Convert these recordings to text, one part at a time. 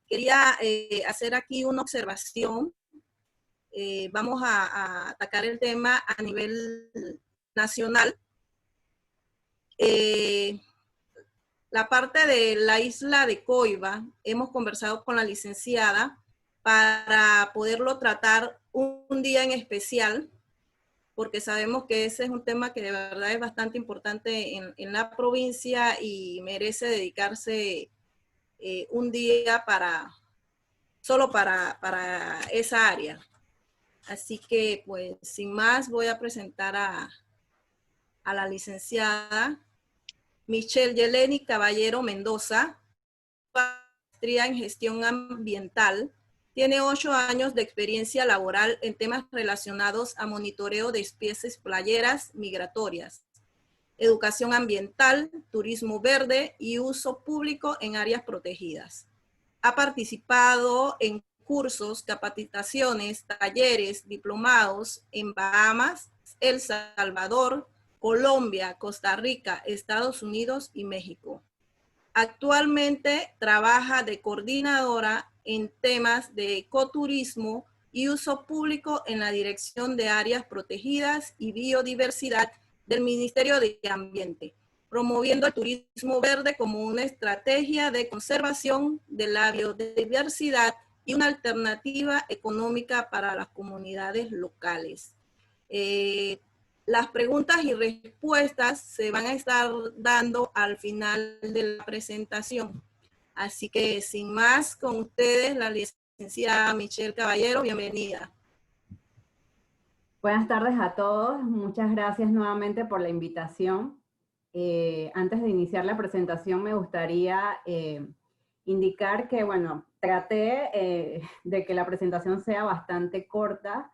Quería hacer aquí una observación. Vamos a atacar el tema a nivel nacional. La parte de la isla de Coiba, hemos conversado con la licenciada para poderlo tratar un día en especial, porque sabemos que ese es un tema que de verdad es bastante importante en la provincia y merece dedicarse un día solo para esa área. Así que, pues, sin más, voy a presentar a la licenciada Michelle Yeleni Caballero Mendoza, maestría en gestión ambiental. Tiene 8 años de experiencia laboral en temas relacionados a monitoreo de especies playeras migratorias, educación ambiental, turismo verde y uso público en áreas protegidas. Ha participado en cursos, capacitaciones, talleres, diplomados en Bahamas, El Salvador, Colombia, Costa Rica, Estados Unidos y México. Actualmente trabaja de coordinadora en temas de ecoturismo y uso público en la Dirección de Áreas Protegidas y Biodiversidad del Ministerio de Ambiente, promoviendo el turismo verde como una estrategia de conservación de la biodiversidad y una alternativa económica para las comunidades locales. Las preguntas y respuestas se van a estar dando al final de la presentación. Así que, sin más, con ustedes, la licenciada Michelle Caballero, bienvenida. Buenas tardes a todos. Muchas gracias nuevamente por la invitación. Antes de iniciar la presentación, me gustaría indicar que, bueno, traté de que la presentación sea bastante corta.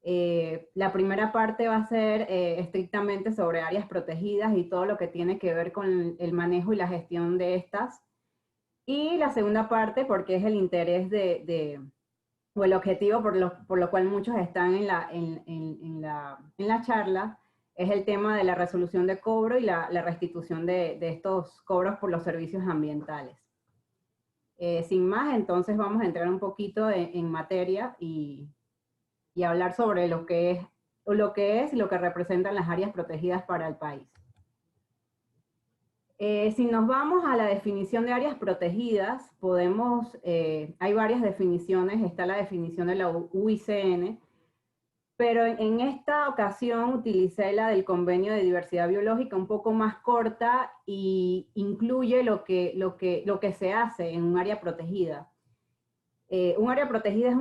La primera parte va a ser estrictamente sobre áreas protegidas y todo lo que tiene que ver con el manejo y la gestión de estas. Y la segunda parte, porque es el interés o el objetivo por lo cual muchos están en la charla, es el tema de la resolución de cobro y la restitución de estos cobros por los servicios ambientales. Sin más, entonces vamos a entrar un poquito en materia y hablar sobre lo que es y lo que representan las áreas protegidas para el país. Si nos vamos a la definición de áreas protegidas, hay varias definiciones, está la definición de la UICN, pero en esta ocasión utilicé la del Convenio de Diversidad Biológica, un poco más corta, y incluye lo que se hace en un área protegida. Un área protegida es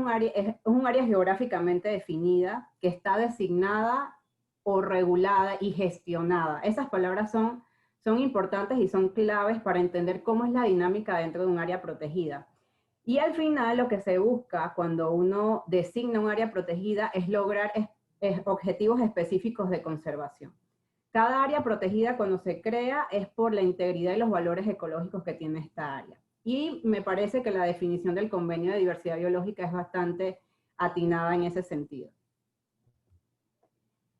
un área geográficamente definida que está designada o regulada y gestionada. Esas palabras son importantes y son claves para entender cómo es la dinámica dentro de un área protegida. Y al final lo que se busca cuando uno designa un área protegida es lograr objetivos específicos de conservación. Cada área protegida cuando se crea es por la integridad y los valores ecológicos que tiene esta área. Y me parece que la definición del Convenio de Diversidad Biológica es bastante atinada en ese sentido.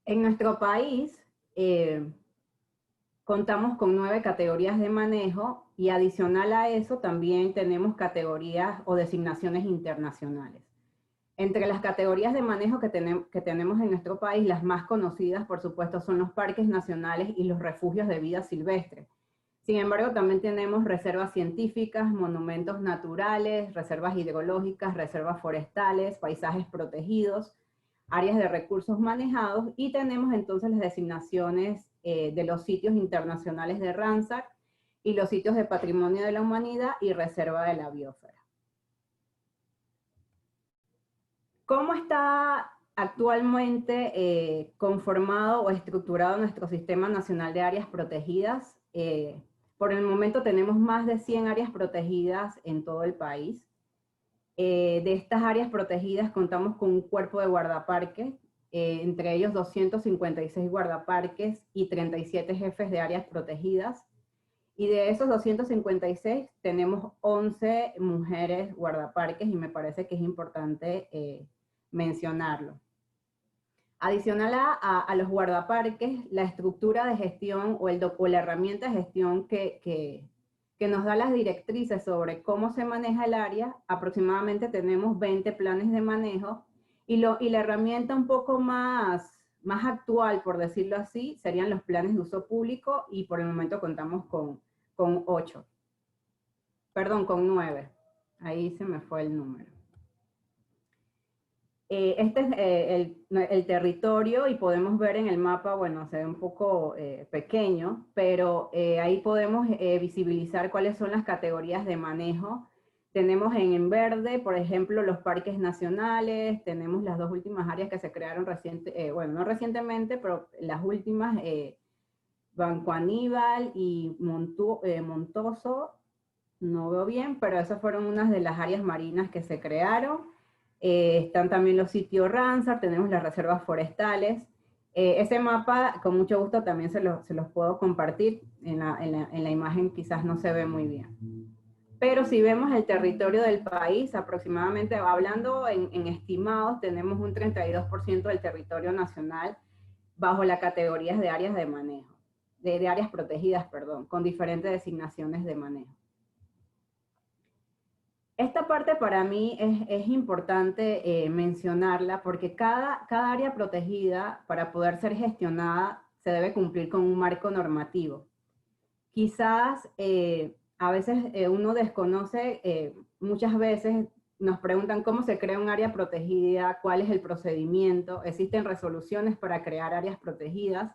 En nuestro país contamos con 9 categorías de manejo y adicional a eso también tenemos categorías o designaciones internacionales. Entre las categorías de manejo que tenemos en nuestro país, las más conocidas, por supuesto, son los parques nacionales y los refugios de vida silvestre. Sin embargo, también tenemos reservas científicas, monumentos naturales, reservas hidrológicas, reservas forestales, paisajes protegidos, áreas de recursos manejados, y tenemos entonces las designaciones de los sitios internacionales de Ramsar y los sitios de Patrimonio de la Humanidad y Reserva de la Biosfera. ¿Cómo está actualmente conformado o estructurado nuestro Sistema Nacional de Áreas Protegidas? Por el momento tenemos más de 100 áreas protegidas en todo el país. De estas áreas protegidas contamos con un cuerpo de guardaparques, entre ellos 256 guardaparques y 37 jefes de áreas protegidas. Y de esos 256 tenemos 11 mujeres guardaparques y me parece que es importante mencionarlo. Adicional a los guardaparques, la estructura de gestión o la herramienta de gestión que que nos da las directrices sobre cómo se maneja el área. Aproximadamente tenemos 20 planes de manejo, y la herramienta un poco más actual, por decirlo así, serían los planes de uso público, y por el momento contamos con 8. Perdón, con 9. Ahí se me fue el número. Este es el territorio, y podemos ver en el mapa, bueno, se ve un poco pequeño, pero ahí podemos visibilizar cuáles son las categorías de manejo. Tenemos en verde, por ejemplo, los parques nacionales. Tenemos las 2 últimas áreas que se crearon bueno, no recientemente, pero las últimas, Banco Aníbal y Montoso, no veo bien, pero esas fueron unas de las áreas marinas que se crearon. Están también los sitios Ramsar, tenemos las reservas forestales. Ese mapa, con mucho gusto, también se los puedo compartir. En la imagen quizás no se ve muy bien. Pero si vemos el territorio del país, aproximadamente, hablando en estimados, tenemos un 32% del territorio nacional bajo las categorías de áreas de manejo, de áreas protegidas, perdón, con diferentes designaciones de manejo. Esta parte para mí es importante mencionarla, porque cada área protegida, para poder ser gestionada, se debe cumplir con un marco normativo. Quizás a veces uno desconoce, muchas veces nos preguntan cómo se crea un área protegida, cuál es el procedimiento. Existen resoluciones para crear áreas protegidas.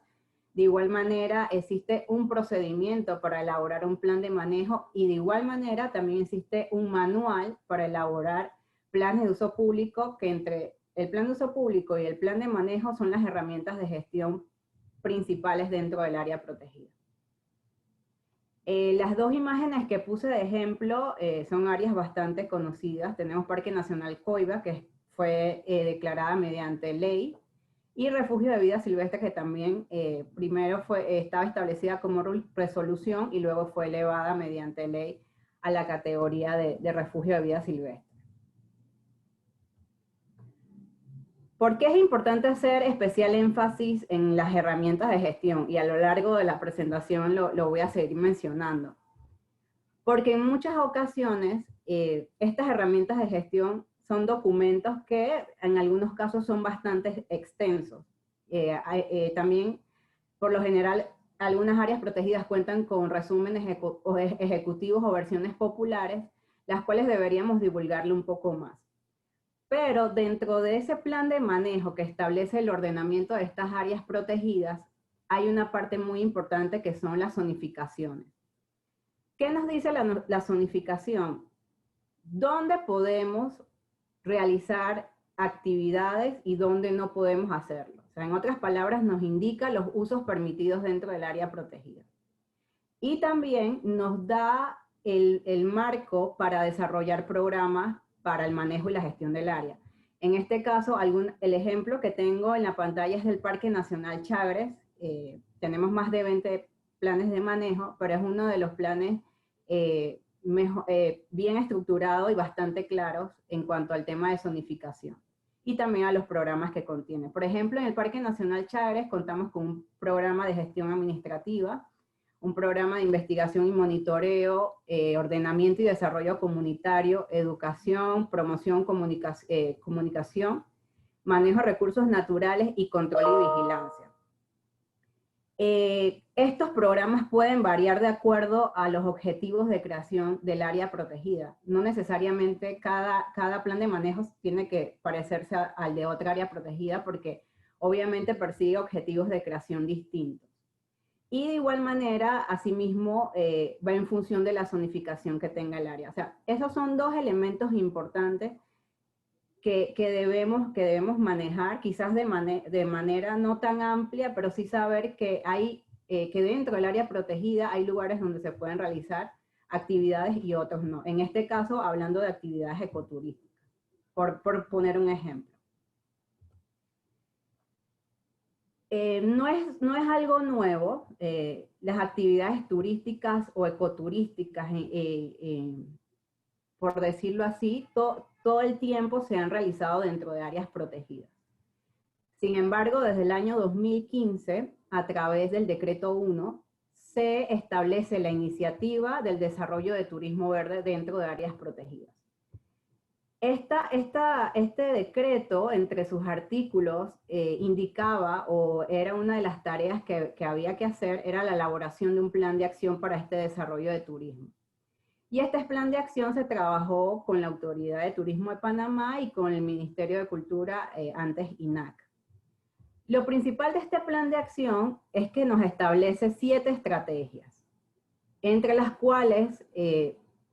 De igual manera, existe un procedimiento para elaborar un plan de manejo, y de igual manera también existe un manual para elaborar planes de uso público, que entre el plan de uso público y el plan de manejo son las herramientas de gestión principales dentro del área protegida. Las 2 imágenes que puse de ejemplo son áreas bastante conocidas. Tenemos Parque Nacional Coiba, que fue declarada mediante ley, y Refugio de Vida Silvestre, que también primero estaba establecida como resolución y luego fue elevada mediante ley a la categoría de Refugio de Vida Silvestre. ¿Por qué es importante hacer especial énfasis en las herramientas de gestión? Y a lo largo de la presentación lo voy a seguir mencionando. Porque en muchas ocasiones estas herramientas de gestión son documentos que en algunos casos son bastante extensos. También, por lo general, algunas áreas protegidas cuentan con resúmenes ejecutivos o versiones populares, las cuales deberíamos divulgarle un poco más. Pero dentro de ese plan de manejo que establece el ordenamiento de estas áreas protegidas, hay una parte muy importante que son las zonificaciones. ¿Qué nos dice la zonificación? ¿Dónde podemos realizar actividades y dónde no podemos hacerlo? O sea, en otras palabras, nos indica los usos permitidos dentro del área protegida. Y también nos da el marco para desarrollar programas para el manejo y la gestión del área. En este caso, el ejemplo que tengo en la pantalla es del Parque Nacional Chagres. Tenemos más de 20 planes de manejo, pero es uno de los planes bien estructurado y bastante claros en cuanto al tema de zonificación, y también a los programas que contiene. Por ejemplo, en el Parque Nacional Chagres contamos con un programa de gestión administrativa, un programa de investigación y monitoreo, ordenamiento y desarrollo comunitario, educación, promoción, comunicación, manejo de recursos naturales y control y vigilancia. Estos programas pueden variar de acuerdo a los objetivos de creación del área protegida. No necesariamente cada plan de manejo tiene que parecerse al de otra área protegida, porque obviamente persigue objetivos de creación distintos. Y de igual manera, asimismo, va en función de la zonificación que tenga el área. O sea, esos son 2 elementos importantes que debemos manejar, quizás de manera no tan amplia, pero sí saber que que dentro del área protegida hay lugares donde se pueden realizar actividades y otros no. En este caso, hablando de actividades ecoturísticas, por poner un ejemplo. No es algo nuevo, las actividades turísticas o ecoturísticas, por decirlo así, todo el tiempo se han realizado dentro de áreas protegidas. Sin embargo, desde el año 2015, a través del Decreto 1, se establece la iniciativa del desarrollo de turismo verde dentro de áreas protegidas. Este decreto, entre sus artículos, indicaba, o era una de las tareas que había que hacer, era la elaboración de un plan de acción para este desarrollo de turismo. Y este plan de acción se trabajó con la Autoridad de Turismo de Panamá y con el Ministerio de Cultura, antes INAC. Lo principal de este plan de acción es que nos establece 7 estrategias, entre las cuales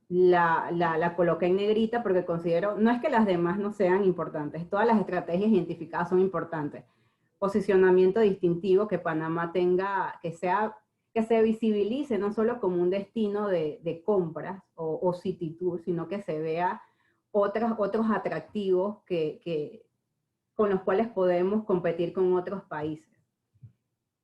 la coloqué en negrita porque considero, no es que las demás no sean importantes, todas las estrategias identificadas son importantes. Posicionamiento distintivo, que Panamá tenga, que se visibilice no solo como un destino de compras o city tour, sino que se vea otros atractivos con los cuales podemos competir con otros países.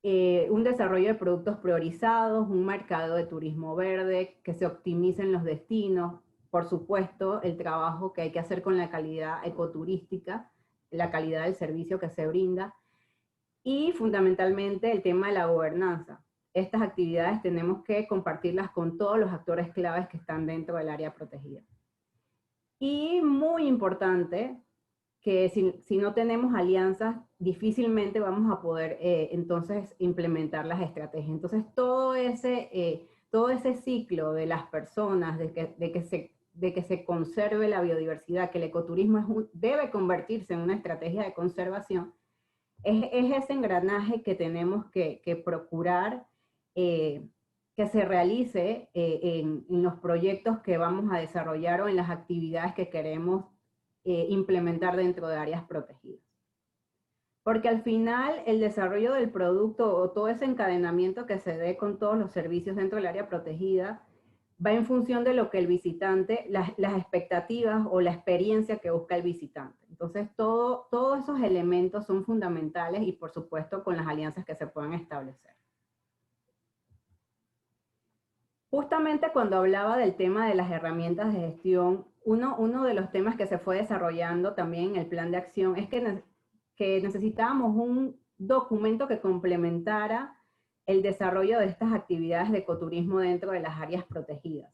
Un desarrollo de productos priorizados, un mercado de turismo verde, que se optimicen los destinos, por supuesto, el trabajo que hay que hacer con la calidad ecoturística, la calidad del servicio que se brinda, y fundamentalmente el tema de la gobernanza. Estas actividades tenemos que compartirlas con todos los actores claves que están dentro del área protegida. Y muy importante, que si no tenemos alianzas, difícilmente vamos a poder entonces implementar las estrategias. Entonces todo ese ciclo de las personas, de que se conserve la biodiversidad, que el ecoturismo debe convertirse en una estrategia de conservación, es ese engranaje que tenemos que procurar que se realice en los proyectos que vamos a desarrollar o en las actividades que queremos implementar dentro de áreas protegidas. Porque al final el desarrollo del producto o todo ese encadenamiento que se dé con todos los servicios dentro del área protegida va en función de lo que el visitante, las expectativas o la experiencia que busca el visitante. Entonces todos esos elementos son fundamentales y por supuesto con las alianzas que se puedan establecer. Justamente cuando hablaba del tema de las herramientas de gestión, uno de los temas que se fue desarrollando también en el plan de acción es que necesitábamos un documento que complementara el desarrollo de estas actividades de ecoturismo dentro de las áreas protegidas.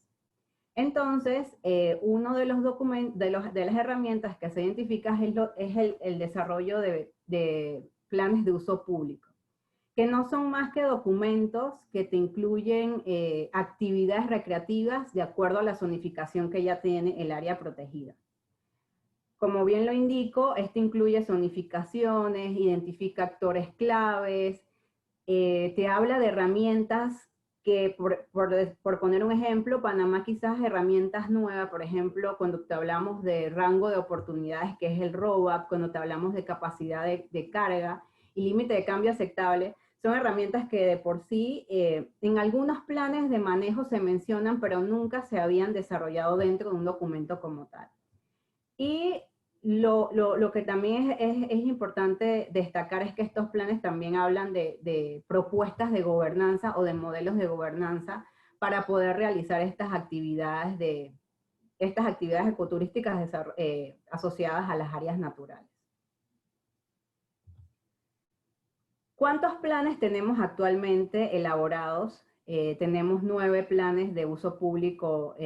Entonces, uno de las herramientas que se identifica es el desarrollo de planes de uso público, que no son más que documentos que te incluyen actividades recreativas de acuerdo a la zonificación que ya tiene el área protegida. Como bien lo indico, este incluye zonificaciones, identifica actores claves, te habla de herramientas que, por poner un ejemplo, Panamá quizás herramientas nuevas, por ejemplo, cuando te hablamos de rango de oportunidades, que es el ROAP, cuando te hablamos de capacidad de carga y límite de cambio aceptable, son herramientas que de por sí en algunos planes de manejo se mencionan, pero nunca se habían desarrollado dentro de un documento como tal. Y lo que también es importante destacar es que estos planes también hablan de propuestas de gobernanza o de modelos de gobernanza para poder realizar estas actividades ecoturísticas asociadas a las áreas naturales. ¿Cuántos planes tenemos actualmente elaborados? Tenemos 9 planes de uso público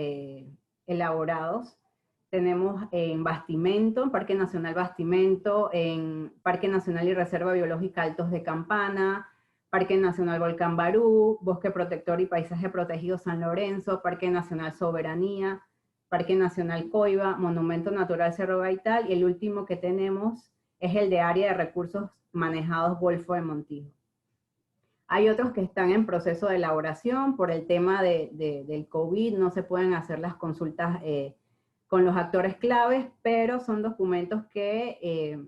elaborados. Tenemos en Bastimento, en Parque Nacional Bastimento, en Parque Nacional y Reserva Biológica Altos de Campana, Parque Nacional Volcán Barú, Bosque Protector y Paisaje Protegido San Lorenzo, Parque Nacional Soberanía, Parque Nacional Coiba, Monumento Natural Cerro Gaital, y el último que tenemos es el de Área de Recursos Manejados Golfo de Montijo. Hay otros que están en proceso de elaboración por el tema del COVID, no se pueden hacer las consultas con los actores claves, pero son documentos que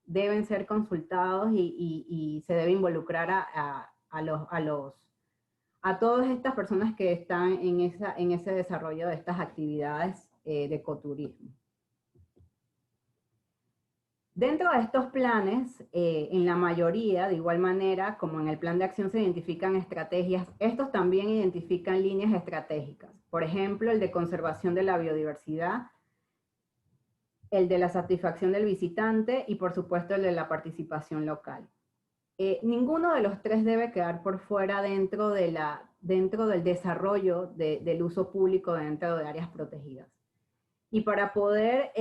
deben ser consultados y se debe involucrar a todas estas personas que están en ese desarrollo de estas actividades de ecoturismo. Dentro de estos planes, en la mayoría, de igual manera, como en el plan de acción se identifican estrategias, estos también identifican líneas estratégicas. Por ejemplo, el de conservación de la biodiversidad, el de la satisfacción del visitante y, por supuesto, el de la participación local. ninguno de los tres debe quedar por fuera dentro del desarrollo del uso público dentro de áreas protegidas. Y para poder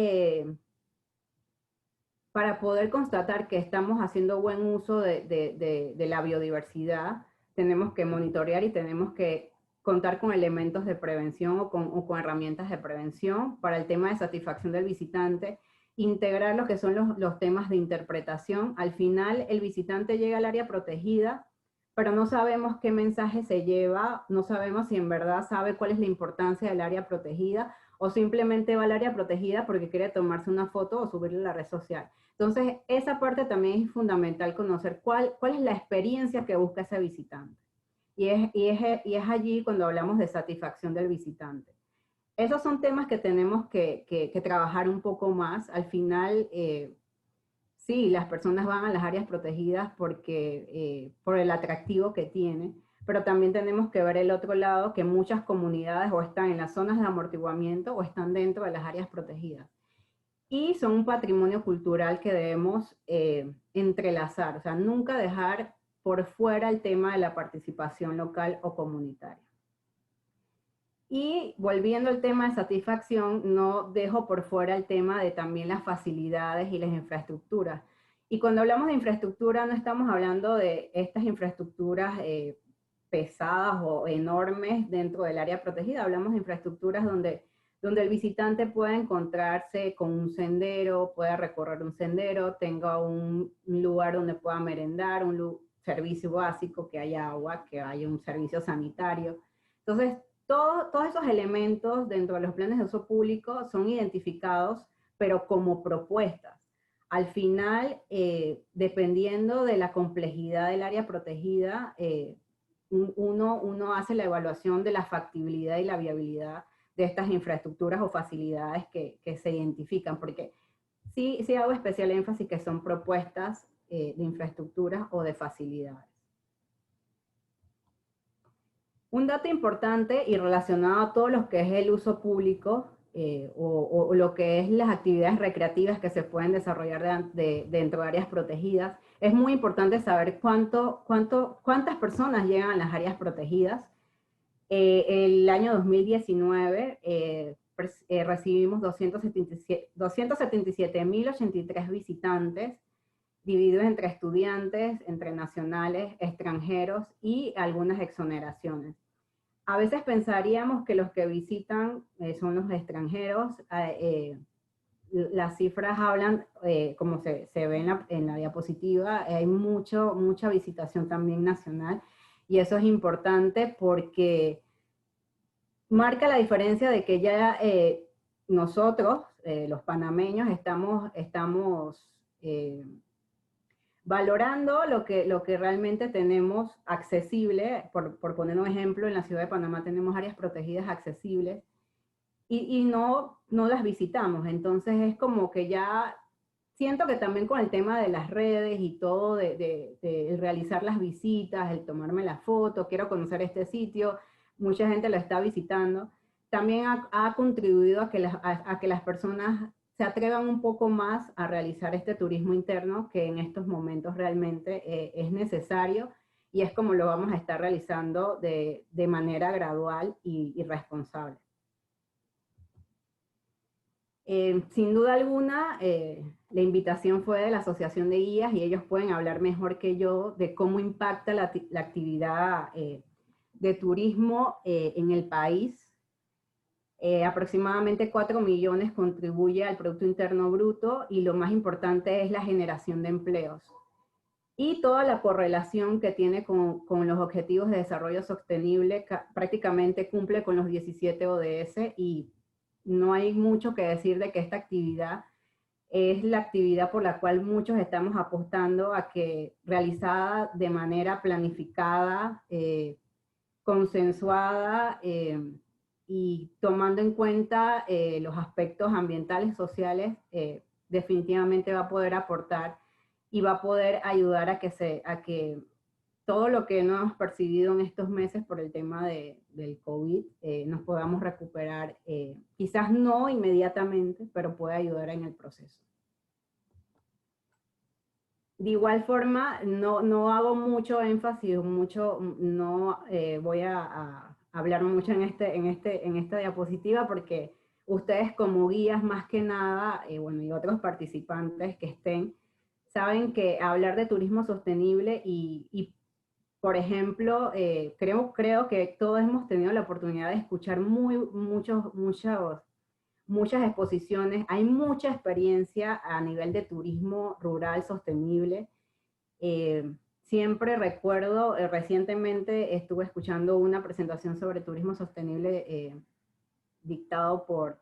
constatar que estamos haciendo buen uso de la biodiversidad, tenemos que monitorear y tenemos que contar con elementos de prevención o con herramientas de prevención para el tema de satisfacción del visitante, integrar lo que son los temas de interpretación. Al final, el visitante llega al área protegida, pero no sabemos qué mensaje se lleva, no sabemos si en verdad sabe cuál es la importancia del área protegida, o simplemente va al área protegida porque quiere tomarse una foto o subirla a la red social. Entonces, esa parte también es fundamental conocer cuál es la experiencia que busca ese visitante. Y es allí cuando hablamos de satisfacción del visitante. Esos son temas que tenemos que trabajar un poco más. Al final, sí, las personas van a las áreas protegidas por el atractivo que tiene, pero también tenemos que ver el otro lado, que muchas comunidades o están en las zonas de amortiguamiento o están dentro de las áreas protegidas. Y son un patrimonio cultural que debemos entrelazar, o sea, nunca dejar por fuera el tema de la participación local o comunitaria. Y volviendo al tema de satisfacción, no dejo por fuera el tema de también las facilidades y las infraestructuras. Y cuando hablamos de infraestructura, no estamos hablando de estas infraestructuras pesadas o enormes dentro del área protegida, hablamos de infraestructuras donde el visitante pueda encontrarse con un sendero, pueda recorrer un sendero, tenga un lugar donde pueda merendar, un servicio básico, que haya agua, que haya un servicio sanitario. Entonces, todos esos elementos dentro de los planes de uso público son identificados, pero como propuestas. Al final, dependiendo de la complejidad del área protegida, uno hace la evaluación de la factibilidad y la viabilidad de estas infraestructuras o facilidades que se identifican, porque sí hago especial énfasis que son propuestas de infraestructuras o de facilidades. Un dato importante y relacionado a todo lo que es el uso público o lo que es las actividades recreativas que se pueden desarrollar dentro de áreas protegidas, es muy importante saber cuántas personas llegan a las áreas protegidas. El año 2019 recibimos 277.083 visitantes, divididos entre estudiantes, entre nacionales, extranjeros y algunas exoneraciones. A veces pensaríamos que los que visitan son los extranjeros. Las cifras hablan, como se ve en la diapositiva, hay mucha visitación también nacional, y eso es importante porque marca la diferencia de que ya nosotros, los panameños, estamos valorando lo que realmente tenemos accesible. Por poner un ejemplo, en la ciudad de Panamá tenemos áreas protegidas accesibles y no las visitamos. Entonces es como que ya siento que también con el tema de las redes y todo, de realizar las visitas, el tomarme la foto, quiero conocer este sitio, mucha gente lo está visitando, también ha contribuido a que las personas se atrevan un poco más a realizar este turismo interno que en estos momentos realmente es necesario, y es como lo vamos a estar realizando de manera gradual y responsable. Sin duda alguna, la invitación fue de la Asociación de Guías y ellos pueden hablar mejor que yo de cómo impacta la actividad de turismo en el país. Aproximadamente 4 millones contribuye al Producto Interno Bruto, y lo más importante es la generación de empleos. Y toda la correlación que tiene con los Objetivos de Desarrollo Sostenible, prácticamente cumple con los 17 ODS, y no hay mucho que decir de que esta actividad es la actividad por la cual muchos estamos apostando a que, realizada de manera planificada, consensuada, y tomando en cuenta los aspectos ambientales y sociales, definitivamente va a poder aportar y va a poder ayudar a que todo lo que no hemos percibido en estos meses por el tema del COVID nos podamos recuperar, quizás no inmediatamente, pero puede ayudar en el proceso. de igual forma, no hago mucho énfasis, no voy a hablar mucho en esta diapositiva porque ustedes como guías más que nada, bueno, y otros participantes que estén, saben que hablar de turismo sostenible por ejemplo, creo que todos hemos tenido la oportunidad de escuchar muchas exposiciones, hay mucha experiencia a nivel de turismo rural sostenible. Siempre recuerdo, recientemente estuve escuchando una presentación sobre turismo sostenible dictado por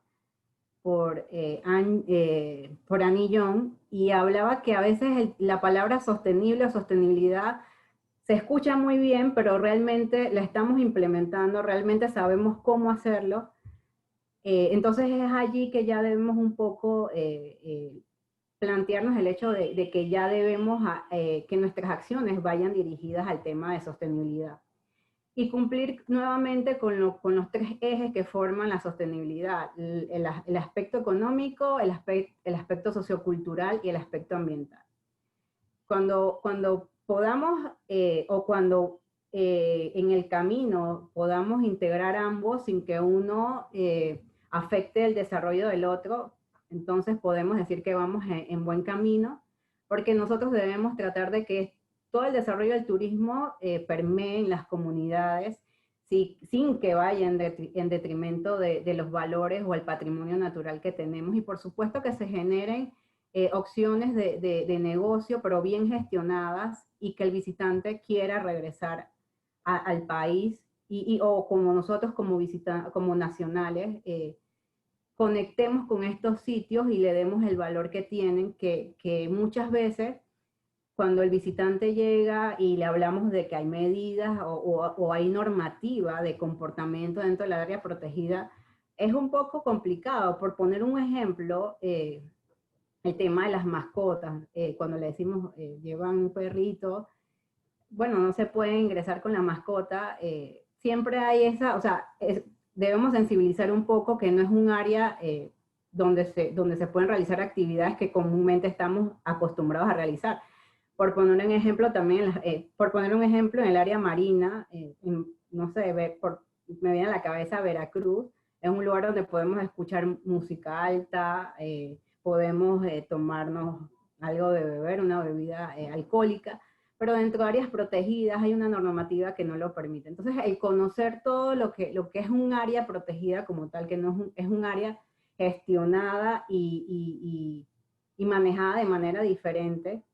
Annie Young, y hablaba que a veces la palabra sostenible o sostenibilidad se escucha muy bien, pero realmente la estamos implementando, realmente sabemos cómo hacerlo. Entonces es allí que ya debemos un poco plantearnos el hecho de que ya debemos que nuestras acciones vayan dirigidas al tema de sostenibilidad y cumplir nuevamente con los tres ejes que forman la sostenibilidad: el aspecto económico, el aspecto sociocultural y el aspecto ambiental. Cuando podamos o cuando en el camino podamos integrar ambos sin que uno afecte el desarrollo del otro, entonces podemos decir que vamos en buen camino, porque nosotros debemos tratar de que todo el desarrollo del turismo permee en las comunidades sin que vaya en detrimento de los valores o el patrimonio natural que tenemos, y por supuesto que se generen opciones de negocio, pero bien gestionadas, y que el visitante quiera regresar al país, o como nosotros como nacionales, conectemos con estos sitios y le demos el valor que tienen, que muchas veces cuando el visitante llega y le hablamos de que hay medidas o hay normativa de comportamiento dentro del área protegida, es un poco complicado. Por poner un ejemplo, el tema de las mascotas, cuando le decimos llevan un perrito, bueno, no se puede ingresar con la mascota, siempre hay esa, o sea, debemos sensibilizar un poco que no es un área donde se pueden realizar actividades que comúnmente estamos acostumbrados a realizar. Por poner un ejemplo también, por poner un ejemplo en el área marina, no sé, me viene a la cabeza Veracruz, es un lugar donde podemos escuchar música alta, podemos tomarnos algo de beber, una bebida alcohólica, pero dentro de áreas protegidas hay una normativa que no lo permite. Entonces, el conocer todo lo que es un área protegida como tal, que no es un área gestionada y manejada de manera diferente,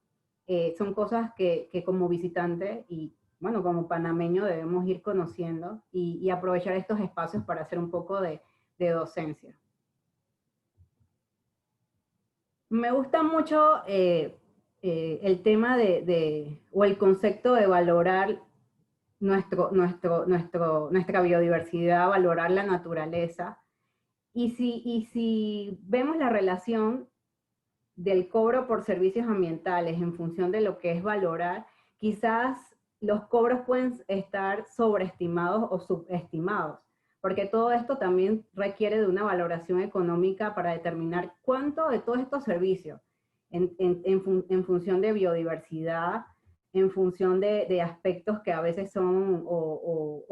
son cosas que como visitante y, bueno, como panameño debemos ir conociendo y aprovechar estos espacios para hacer un poco de docencia. Me gusta mucho el tema o el concepto de valorar nuestra biodiversidad, valorar la naturaleza. Y si vemos la relación del cobro por servicios ambientales en función de lo que es valorar, quizás los cobros pueden estar sobreestimados o subestimados, porque todo esto también requiere de una valoración económica para determinar cuánto de todos estos servicios, en función de biodiversidad, en función de aspectos que a veces son o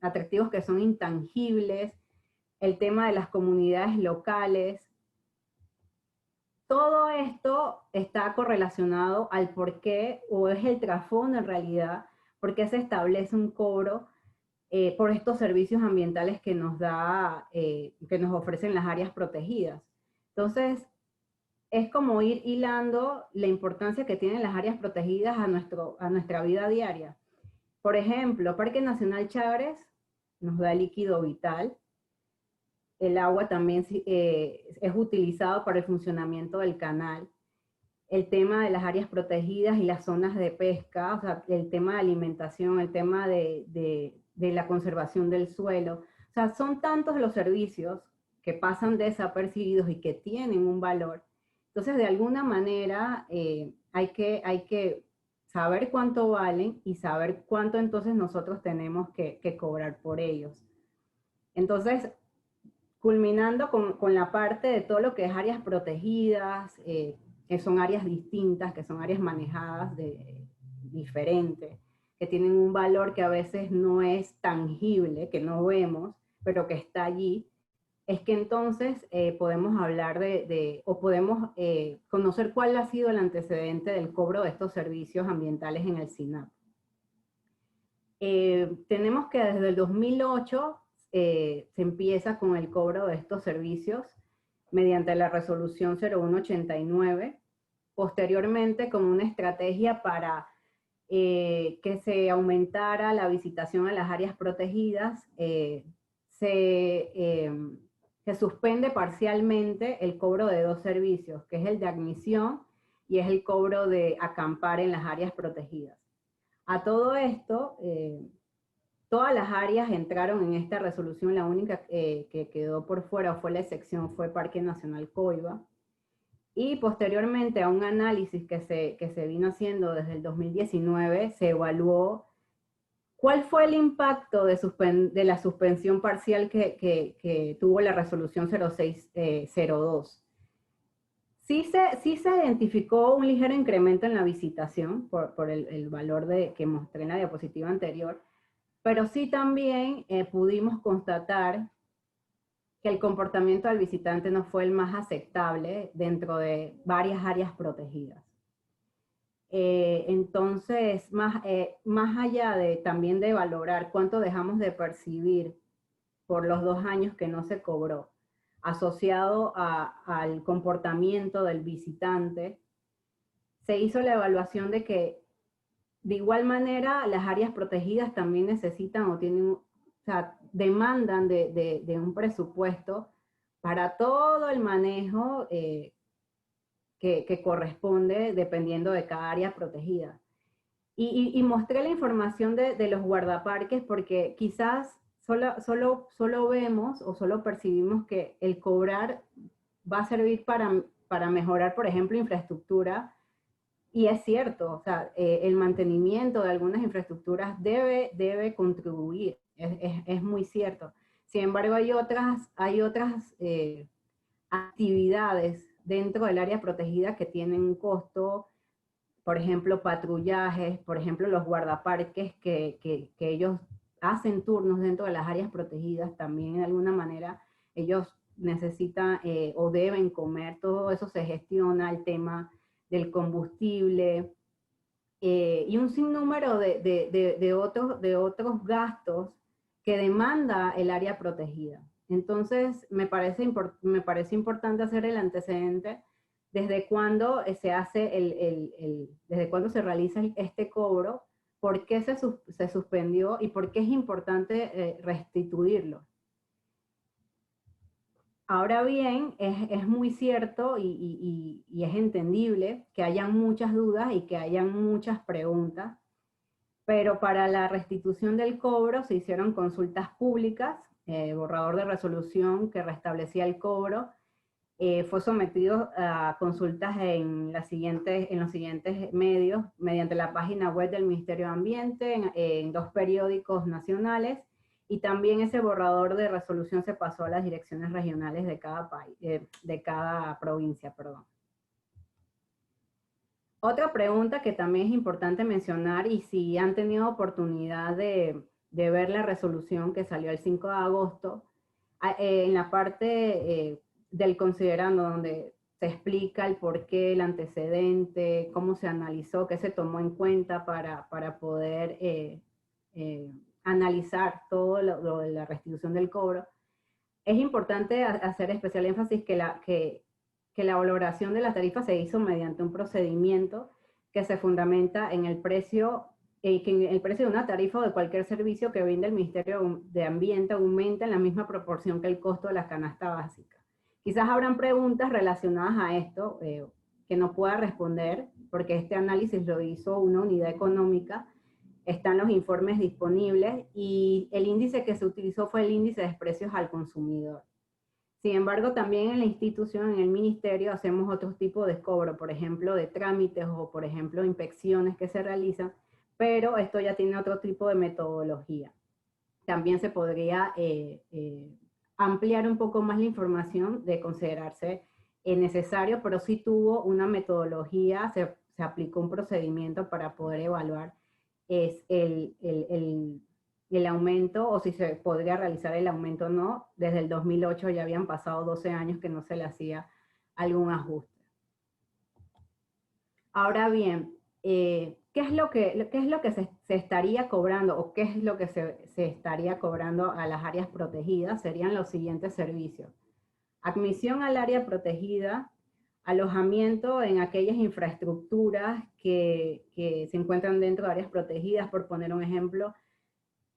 atractivos que son intangibles, el tema de las comunidades locales. Todo esto está correlacionado al por qué, o es el trasfondo en realidad, por qué se establece un cobro por estos servicios ambientales que que nos ofrecen las áreas protegidas. Entonces, es como ir hilando la importancia que tienen las áreas protegidas a nuestra vida diaria. Por ejemplo, Parque Nacional Chagres nos da líquido vital. El agua también es utilizado para el funcionamiento del canal. El tema de las áreas protegidas y las zonas de pesca, o sea, el tema de alimentación, el tema de la conservación del suelo. O sea, son tantos los servicios que pasan desapercibidos y que tienen un valor. Entonces, de alguna manera, hay que saber cuánto valen y saber cuánto entonces nosotros tenemos que cobrar por ellos. Entonces, culminando con la parte de todo lo que es áreas protegidas, que son áreas distintas, que son áreas manejadas diferentes, que tienen un valor que a veces no es tangible, que no vemos, pero que está allí, es que entonces podemos hablar o podemos conocer cuál ha sido el antecedente del cobro de estos servicios ambientales en el SINAP. Tenemos que desde el 2008 se empieza con el cobro de estos servicios mediante la resolución 0189, posteriormente con una estrategia para que se aumentara la visitación a las áreas protegidas, se suspende parcialmente el cobro de dos servicios, que es el de admisión y es el cobro de acampar en las áreas protegidas. A todo esto, todas las áreas entraron en esta resolución, la única que quedó por fuera o fue la excepción fue Parque Nacional Coiba. Y posteriormente a un análisis que se vino haciendo desde el 2019, se evaluó cuál fue el impacto de la suspensión parcial que tuvo la resolución 0602. Sí se identificó un ligero incremento en la visitación por el valor que mostré en la diapositiva anterior, pero sí también pudimos constatar que el comportamiento del visitante no fue el más aceptable dentro de varias áreas protegidas. Entonces, más allá también de valorar cuánto dejamos de percibir por los 2 años que no se cobró, asociado al comportamiento del visitante, se hizo la evaluación de que de igual manera las áreas protegidas también necesitan o tienen, o sea, demandan de un presupuesto para todo el manejo que corresponde dependiendo de cada área protegida. Y mostré la información de los guardaparques porque quizás solo vemos o solo percibimos que el cobrar va a servir para mejorar, por ejemplo, infraestructura. Y es cierto, o sea, el mantenimiento de algunas infraestructuras debe contribuir, es muy cierto. Sin embargo, hay otras actividades dentro del área protegida que tienen un costo, por ejemplo, patrullajes, por ejemplo, los guardaparques que ellos hacen turnos dentro de las áreas protegidas, también de alguna manera ellos necesitan o deben comer, todo eso se gestiona, el tema del combustible, y un sinnúmero de otros gastos que demanda el área protegida. Entonces, me parece importante hacer el antecedente desde cuándo se hace desde cuándo se realiza este cobro, por qué se suspendió y por qué es importante restituirlo. Ahora bien, es muy cierto y es entendible que hayan muchas dudas y que hayan muchas preguntas, pero para la restitución del cobro se hicieron consultas públicas, borrador de resolución que restablecía el cobro, fue sometido a consultas en los siguientes medios, mediante la página web del Ministerio de Ambiente, en 2 periódicos nacionales, y también ese borrador de resolución se pasó a las direcciones regionales de cada país, de cada provincia, perdón. Otra pregunta que también es importante mencionar, y si han tenido oportunidad de ver la resolución que salió el 5 de agosto, en la parte del considerando, donde se explica el porqué, el antecedente, cómo se analizó, qué se tomó en cuenta para poder analizar todo lo de la restitución del cobro. Es importante hacer especial énfasis que la valoración de la tarifa se hizo mediante un procedimiento que se fundamenta en el precio, que el precio de una tarifa o de cualquier servicio que brinda el Ministerio de Ambiente aumenta en la misma proporción que el costo de la canasta básica. Quizás habrán preguntas relacionadas a esto que no pueda responder, porque este análisis lo hizo una unidad económica, están los informes disponibles, y el índice que se utilizó fue el índice de precios al consumidor. Sin embargo, también en la institución, en el ministerio, hacemos otros tipos de cobro, por ejemplo, de trámites o, por ejemplo, inspecciones que se realizan, pero esto ya tiene otro tipo de metodología. También se podría ampliar un poco más la información de considerarse necesario, pero sí tuvo una metodología, se aplicó un procedimiento para poder evaluar el aumento, o si se podría realizar el aumento o no. Desde el 2008 ya habían pasado 12 años que no se le hacía algún ajuste. Ahora bien, ¿qué es lo que se estaría cobrando, o qué es lo que se estaría cobrando a las áreas protegidas? Serían los siguientes servicios: admisión al área protegida, alojamiento en aquellas infraestructuras que se encuentran dentro de áreas protegidas. Por poner un ejemplo,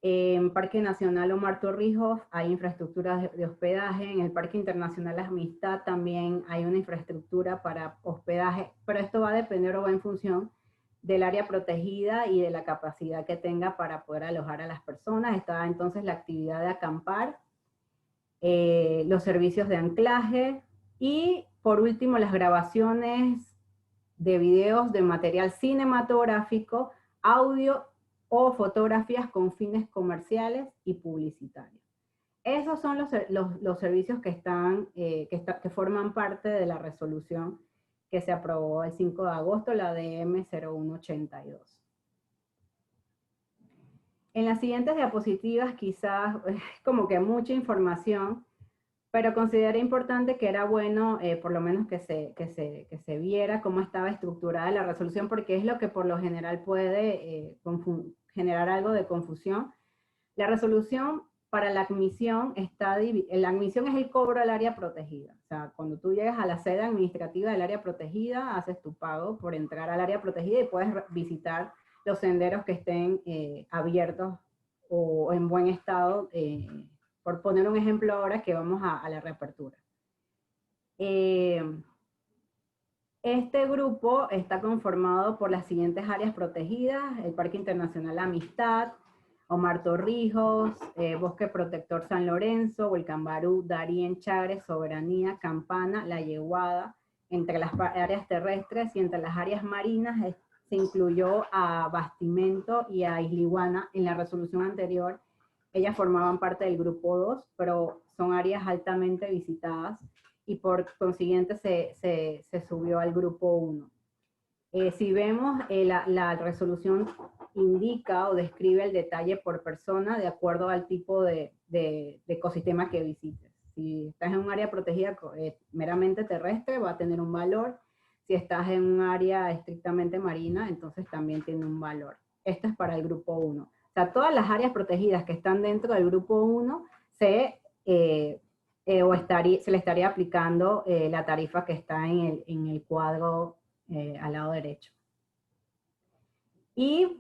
en Parque Nacional Omar Torrijos hay infraestructuras de hospedaje, en el Parque Internacional Amistad también hay una infraestructura para hospedaje, pero esto va a depender o va en función del área protegida y de la capacidad que tenga para poder alojar a las personas. Está entonces la actividad de acampar, los servicios de anclaje y, por último, las grabaciones de videos de material cinematográfico, audio o fotografías con fines comerciales y publicitarios. Esos son los servicios que, que forman parte de la resolución que se aprobó el 5 de agosto, la DM 0182. En las siguientes diapositivas quizás como que mucha información, pero consideré importante que era bueno por lo menos que se viera cómo estaba estructurada la resolución, porque es lo que por lo general puede generar algo de confusión. La resolución para la admisión la admisión es el cobro al área protegida. O sea, cuando tú llegas a la sede administrativa del área protegida, haces tu pago por entrar al área protegida y puedes visitar los senderos que estén abiertos o en buen estado, por poner un ejemplo ahora que vamos a la reapertura. Este grupo está conformado por las siguientes áreas protegidas: el Parque Internacional Amistad, Omar Torrijos, Bosque Protector San Lorenzo, Volcán Barú, Darién, Chagres, Soberanía, Campana, La Yeguada. Entre las áreas terrestres y entre las áreas marinas se incluyó a Bastimento y a Isliguana. En la resolución anterior ellas formaban parte del grupo 2, pero son áreas altamente visitadas y por consiguiente se subió al grupo 1. Si vemos, la resolución indica o describe el detalle por persona de acuerdo al tipo de ecosistema que visites. Si estás en un área protegida meramente terrestre, va a tener un valor. Si estás en un área estrictamente marina, entonces también tiene un valor. Esto es para el grupo 1. O sea, todas las áreas protegidas que están dentro del grupo 1 se le estaría aplicando la tarifa que está en el cuadro al lado derecho. Y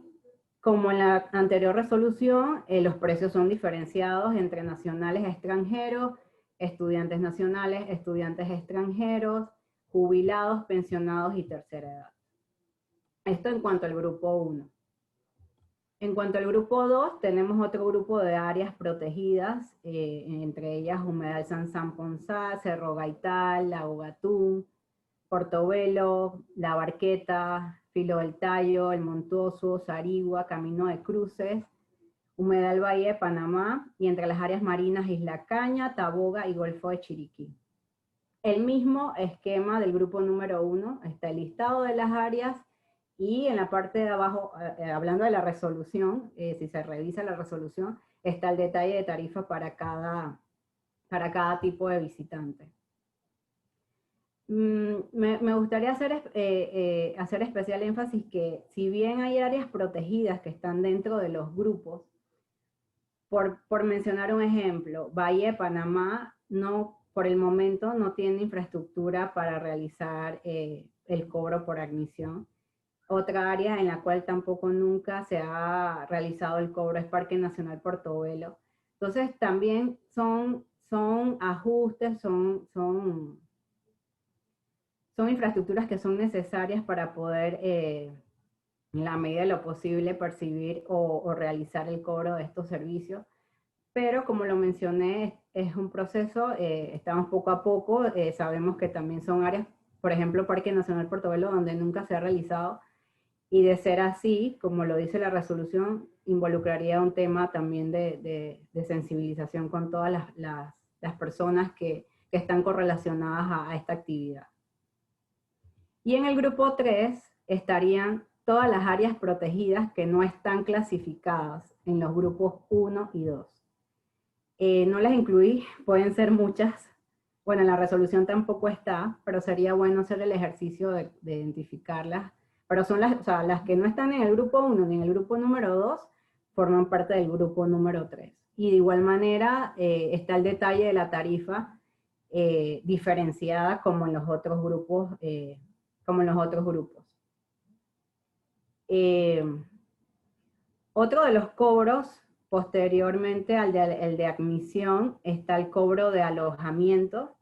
como en la anterior resolución, los precios son diferenciados entre nacionales, extranjeros, estudiantes nacionales, estudiantes extranjeros, jubilados, pensionados y tercera edad. Esto en cuanto al grupo 1. En cuanto al grupo 2, tenemos otro grupo de áreas protegidas, entre ellas Humedal San Ponzá, Cerro Gaital, Lago Gatún, Portobelo, La Barqueta, Filo del Tallo, El Montuoso, Sarigua, Camino de Cruces, Humedal Valle de Panamá, y entre las áreas marinas Isla Caña, Taboga y Golfo de Chiriquí. El mismo esquema del grupo número 1, está el listado de las áreas, y en la parte de abajo, hablando de la resolución, si se revisa la resolución, está el detalle de tarifa para cada tipo de visitante. Me gustaría hacer especial énfasis que, si bien hay áreas protegidas que están dentro de los grupos, por mencionar un ejemplo, Valle de Panamá por el momento no tiene infraestructura para realizar el cobro por admisión. Otra área en la cual tampoco nunca se ha realizado el cobro es Parque Nacional Portobelo. Entonces también son ajustes, son infraestructuras que son necesarias para poder, en la medida de lo posible, percibir o realizar el cobro de estos servicios. Pero como lo mencioné, es un proceso, estamos poco a poco, sabemos que también son áreas, por ejemplo, Parque Nacional Portobelo, donde nunca se ha realizado, y de ser así, como lo dice la resolución, involucraría un tema también de sensibilización con todas las personas que que están correlacionadas a esta actividad. Y en el grupo 3 estarían todas las áreas protegidas que no están clasificadas en los grupos 1 y 2. No las incluí, pueden ser muchas. Bueno, en la resolución tampoco está, pero sería bueno hacer el ejercicio de identificarlas. Pero son las, o sea, las que no están en el grupo 1 ni en el grupo número 2, forman parte del grupo número 3. Y de igual manera está el detalle de la tarifa diferenciada como en los otros grupos. Otro de los cobros, posteriormente al el de admisión, está el cobro de alojamiento,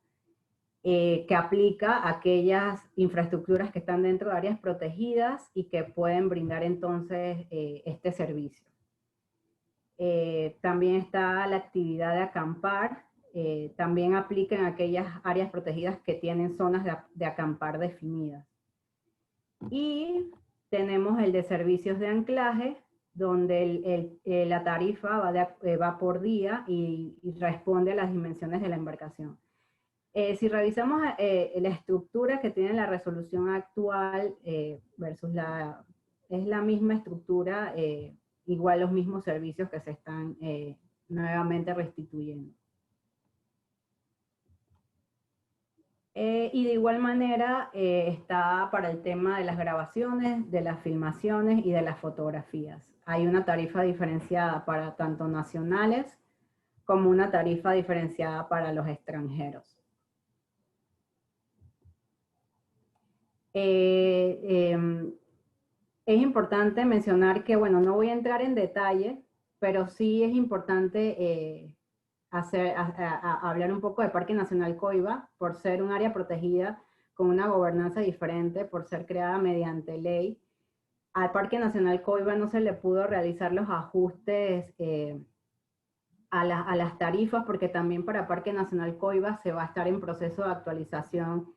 que aplica a aquellas infraestructuras que están dentro de áreas protegidas y que pueden brindar entonces este servicio. También está la actividad de acampar, también aplica en aquellas áreas protegidas que tienen zonas de acampar definidas. Y tenemos el de servicios de anclaje, donde la tarifa va por día y responde a las dimensiones de la embarcación. Si revisamos la estructura que tiene la resolución actual versus es la misma estructura, igual los mismos servicios que se están nuevamente restituyendo. Y de igual manera está para el tema de las grabaciones, de las filmaciones y de las fotografías. Hay una tarifa diferenciada para tanto nacionales como una tarifa diferenciada para los extranjeros. Es importante mencionar que, bueno, no voy a entrar en detalle, pero sí es importante hablar un poco de Parque Nacional Coiba, por ser un área protegida con una gobernanza diferente, por ser creada mediante ley. Al Parque Nacional Coiba no se le pudo realizar los ajustes a las tarifas, porque también para Parque Nacional Coiba se va a estar en proceso de actualización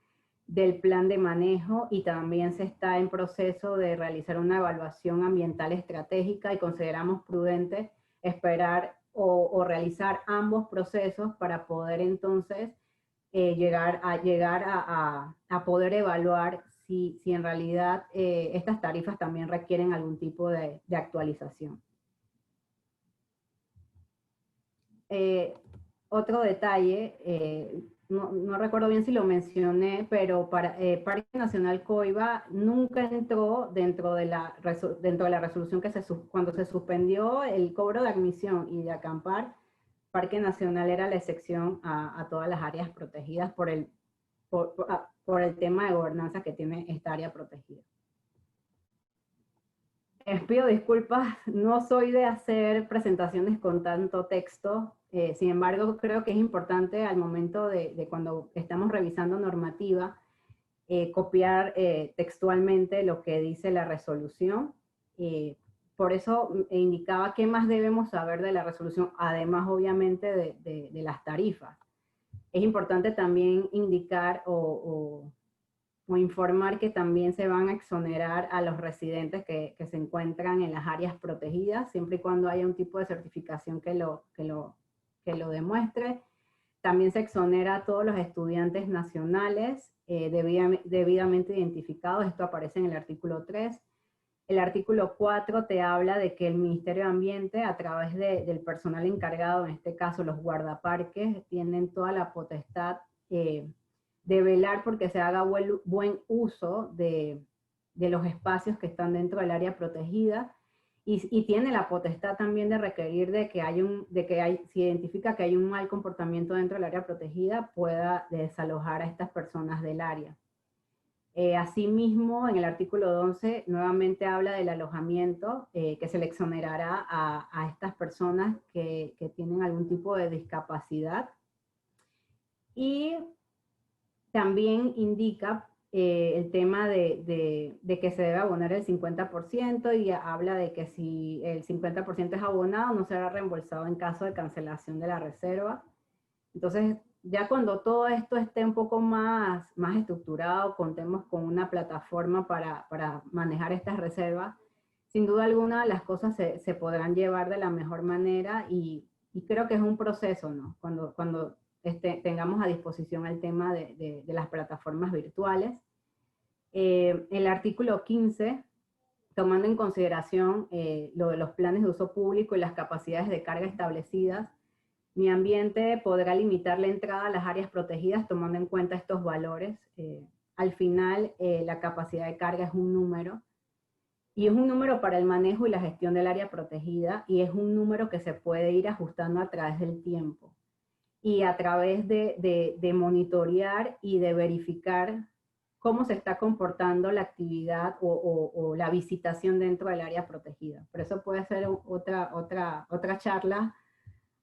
del plan de manejo y también se está en proceso de realizar una evaluación ambiental estratégica y consideramos prudente esperar o realizar ambos procesos para poder entonces llegar a poder evaluar si en realidad estas tarifas también requieren algún tipo de actualización. Otro detalle, no recuerdo bien si lo mencioné, pero para Parque Nacional Coiba nunca entró dentro de la resolución que cuando se suspendió el cobro de admisión y de acampar, Parque Nacional era la excepción a todas las áreas protegidas por el tema de gobernanza que tiene esta área protegida. Les pido disculpas, no soy de hacer presentaciones con tanto texto, sin embargo creo que es importante al momento de cuando estamos revisando normativa, copiar textualmente lo que dice la resolución. Por eso indicaba qué más debemos saber de la resolución, además obviamente de las tarifas. Es importante también indicar o informar que también se van a exonerar a los residentes que se encuentran en las áreas protegidas, siempre y cuando haya un tipo de certificación que lo demuestre. También se exonera a todos los estudiantes nacionales debidamente identificados. Esto aparece en el artículo 3. El artículo 4 te habla de que el Ministerio de Ambiente, a través del personal encargado, en este caso los guardaparques, tienen toda la potestad de velar porque se haga buen uso de los espacios que están dentro del área protegida y tiene la potestad también de requerir de que si identifica que hay un mal comportamiento dentro del área protegida, pueda desalojar a estas personas del área. Asimismo, en el artículo 11 nuevamente habla del alojamiento, que se le exonerará a estas personas que tienen algún tipo de discapacidad. Y también indica el tema de que se debe abonar el 50% y habla de que si el 50% es abonado no será reembolsado en caso de cancelación de la reserva. Entonces, ya cuando todo esto esté un poco más estructurado, contemos con una plataforma para manejar estas reservas, sin duda alguna las cosas se podrán llevar de la mejor manera y creo que es un proceso, ¿no? Cuando tengamos a disposición el tema de las plataformas virtuales. El artículo 15, tomando en consideración lo de los planes de uso público y las capacidades de carga establecidas, mi ambiente podrá limitar la entrada a las áreas protegidas tomando en cuenta estos valores. Al final, la capacidad de carga es un número, y es un número para el manejo y la gestión del área protegida, y es un número que se puede ir ajustando a través del tiempo, y a través de monitorear y de verificar cómo se está comportando la actividad o la visitación dentro del área protegida. Por eso puede ser otra charla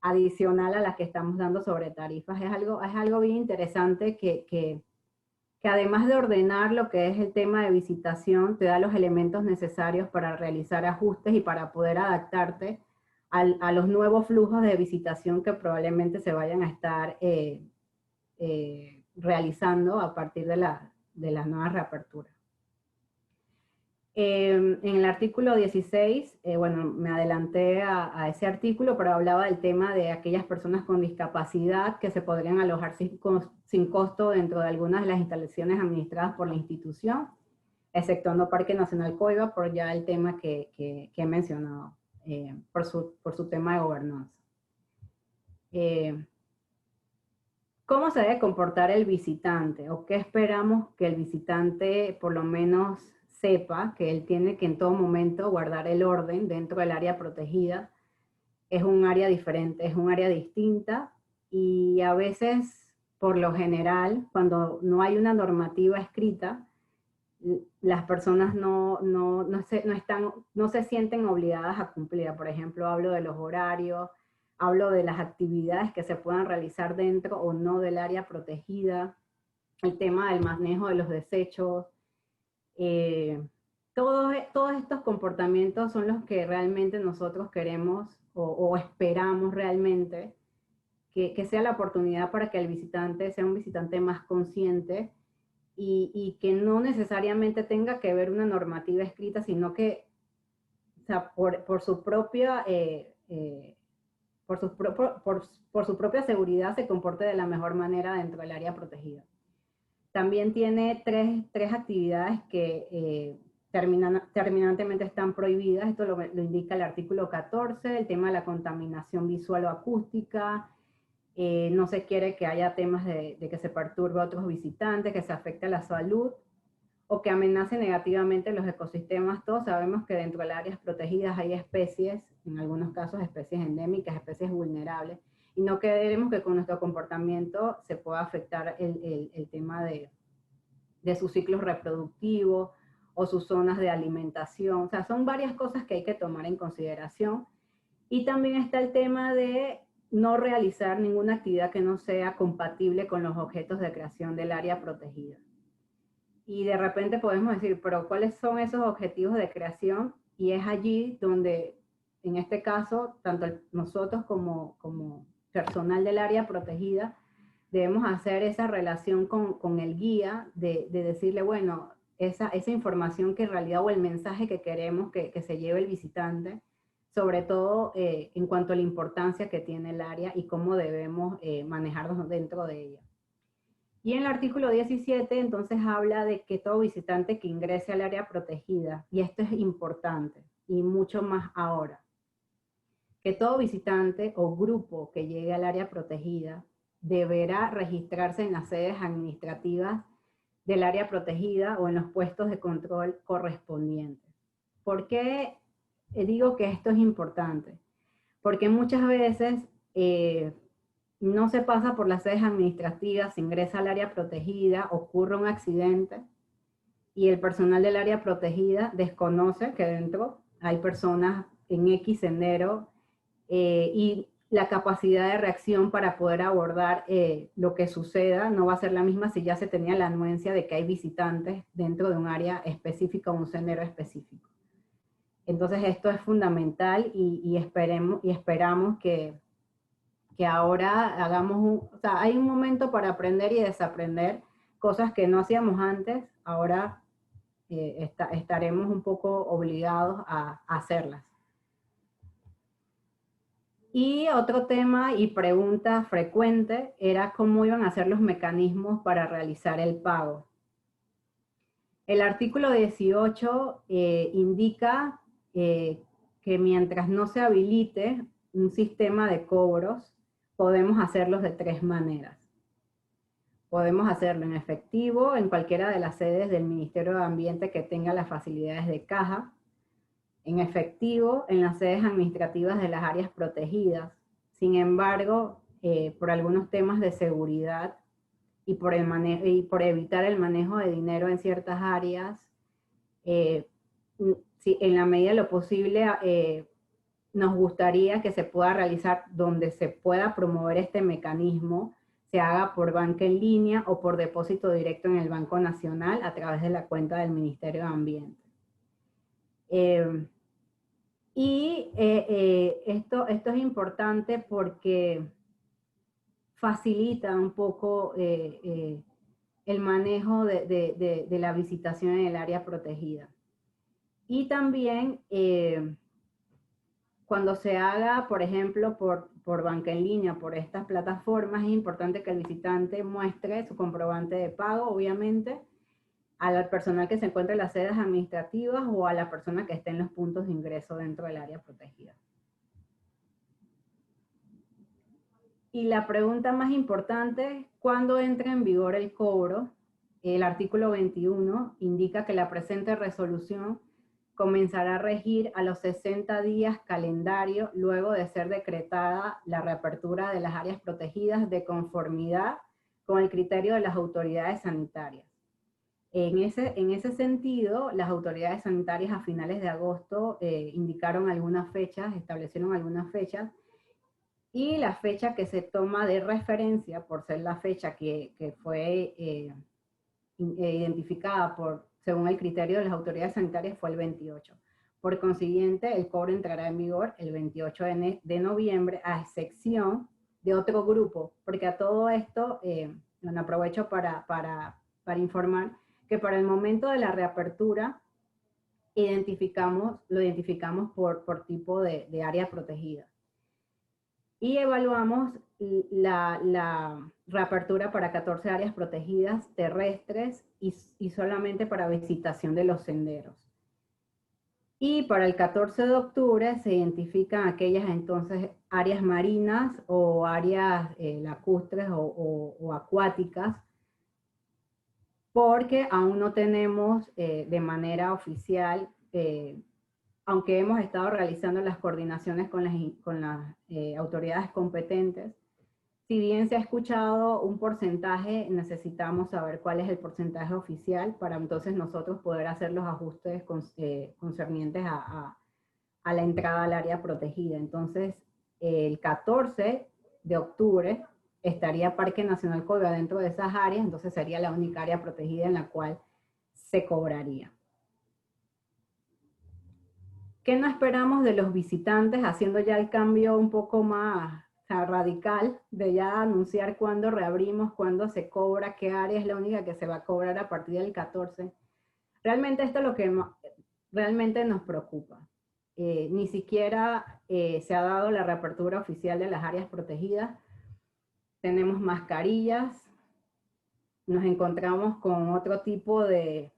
adicional a la que estamos dando sobre tarifas. Es algo bien interesante que además de ordenar lo que es el tema de visitación, te da los elementos necesarios para realizar ajustes y para poder adaptarte a los nuevos flujos de visitación que probablemente se vayan a estar realizando a partir de las nuevas reaperturas. En el artículo 16, bueno, me adelanté a ese artículo, pero hablaba del tema de aquellas personas con discapacidad que se podrían alojar sin costo dentro de algunas de las instalaciones administradas por la institución, exceptuando Parque Nacional Coiba, por ya el tema que he mencionado, por su tema de gobernanza. ¿Cómo se debe comportar el visitante? ¿O qué esperamos que el visitante por lo menos sepa? Que él tiene que en todo momento guardar el orden dentro del área protegida. Es un área diferente, es un área distinta, y a veces, por lo general, cuando no hay una normativa escrita, las personas no se sienten obligadas a cumplir. Por ejemplo, hablo de los horarios, hablo de las actividades que se puedan realizar dentro o no del área protegida, el tema del manejo de los desechos. Todos estos comportamientos son los que realmente nosotros queremos o esperamos realmente que sea la oportunidad para que el visitante sea un visitante más consciente y que no necesariamente tenga que ver una normativa escrita, sino que, o sea, por su propia por su propia seguridad se comporte de la mejor manera dentro del área protegida. También tiene tres actividades que terminantemente están prohibidas. Esto lo indica el artículo 14, el tema de la contaminación visual o acústica. No se quiere que haya temas de que se perturbe a otros visitantes, que se afecte a la salud o que amenace negativamente los ecosistemas. Todos sabemos que dentro de las áreas protegidas hay especies, en algunos casos especies endémicas, especies vulnerables, y no queremos que con nuestro comportamiento se pueda afectar el tema de sus ciclos reproductivos o sus zonas de alimentación. O sea, son varias cosas que hay que tomar en consideración. Y también está el tema de no realizar ninguna actividad que no sea compatible con los objetos de creación del área protegida. Y de repente podemos decir, pero ¿cuáles son esos objetivos de creación? Y es allí donde, en este caso, tanto nosotros como personal del área protegida, debemos hacer esa relación con el guía de decirle, bueno, esa información que en realidad, o el mensaje que queremos que se lleve el visitante, sobre todo en cuanto a la importancia que tiene el área y cómo debemos manejarnos dentro de ella. Y en el artículo 17, entonces, habla de que todo visitante que ingrese al área protegida, y esto es importante, y mucho más ahora, que todo visitante o grupo que llegue al área protegida deberá registrarse en las sedes administrativas del área protegida o en los puestos de control correspondientes. ¿Por qué digo que esto es importante? Porque muchas veces no se pasa por las sedes administrativas, se ingresa al área protegida, ocurre un accidente y el personal del área protegida desconoce que dentro hay personas en X sendero y la capacidad de reacción para poder abordar lo que suceda no va a ser la misma si ya se tenía la anuencia de que hay visitantes dentro de un área específica o un sendero específico. Entonces esto es fundamental y esperamos que ahora hagamos o sea, hay un momento para aprender y desaprender cosas que no hacíamos antes, ahora estaremos un poco obligados a hacerlas. Y otro tema y pregunta frecuente era cómo iban a ser los mecanismos para realizar el pago. El artículo 18 indica que mientras no se habilite un sistema de cobros, podemos hacerlos de 3 maneras. Podemos hacerlo en efectivo, en cualquiera de las sedes del Ministerio de Ambiente que tenga las facilidades de caja, en efectivo, en las sedes administrativas de las áreas protegidas. Sin embargo, por algunos temas de seguridad y por evitar el manejo de dinero en ciertas áreas, si en la medida de lo posible, nos gustaría que se pueda realizar donde se pueda promover este mecanismo, se haga por banca en línea o por depósito directo en el Banco Nacional a través de la cuenta del Ministerio de Ambiente. Esto es importante porque facilita un poco el manejo de la visitación en el área protegida. Y también cuando se haga, por ejemplo, por banca en línea, por estas plataformas, es importante que el visitante muestre su comprobante de pago, obviamente, al personal que se encuentre en las sedes administrativas o a la persona que esté en los puntos de ingreso dentro del área protegida. Y la pregunta más importante, ¿cuándo entra en vigor el cobro? El artículo 21 indica que la presente resolución comenzará a regir a los 60 días calendario luego de ser decretada la reapertura de las áreas protegidas de conformidad con el criterio de las autoridades sanitarias. En ese sentido, las autoridades sanitarias a finales de agosto indicaron algunas fechas, establecieron algunas fechas, y la fecha que se toma de referencia, por ser la fecha que fue identificada según el criterio de las autoridades sanitarias, fue el 28. Por consiguiente, el cobro entrará en vigor el 28 de noviembre, a excepción de otro grupo, porque a todo esto, bueno, aprovecho para informar que para el momento de la reapertura lo identificamos por tipo de área protegida. Y evaluamos la reapertura para 14 áreas protegidas terrestres y solamente para visitación de los senderos. Y para el 14 de octubre se identifican aquellas entonces áreas marinas o áreas lacustres o acuáticas, porque aún no tenemos de manera oficial, aunque hemos estado realizando las coordinaciones con las autoridades competentes, si bien se ha escuchado un porcentaje, necesitamos saber cuál es el porcentaje oficial para entonces nosotros poder hacer los ajustes concernientes a la entrada al área protegida. Entonces, el 14 de octubre estaría Parque Nacional Coiba dentro de esas áreas, entonces sería la única área protegida en la cual se cobraría. ¿Qué no esperamos de los visitantes? Haciendo ya el cambio un poco más radical de ya anunciar cuándo reabrimos, cuándo se cobra, qué área es la única que se va a cobrar a partir del 14. Realmente esto es lo que realmente nos preocupa. Ni siquiera se ha dado la reapertura oficial de las áreas protegidas. Tenemos mascarillas, nos encontramos con otro tipo de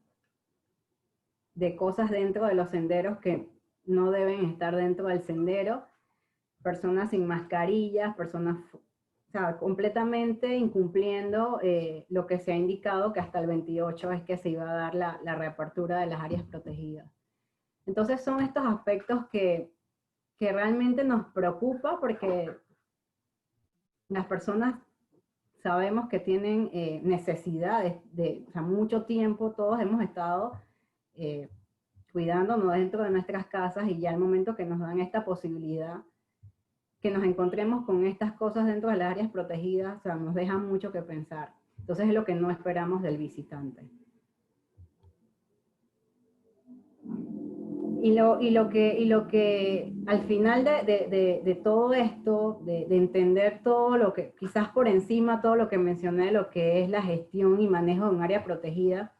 cosas dentro de los senderos que no deben estar dentro del sendero, personas sin mascarillas, personas, o sea, completamente incumpliendo lo que se ha indicado, que hasta el 28 es que se iba a dar la reapertura de las áreas protegidas. Entonces son estos aspectos que realmente nos preocupa, porque las personas sabemos que tienen necesidades o sea, mucho tiempo, todos hemos estado cuidándonos dentro de nuestras casas, y ya el momento que nos dan esta posibilidad, que nos encontremos con estas cosas dentro de las áreas protegidas, o sea, nos deja mucho que pensar. Entonces es lo que no esperamos del visitante. Y lo que al final de todo esto, de entender todo lo que, quizás por encima, todo lo que mencioné de lo que es la gestión y manejo de un área protegida,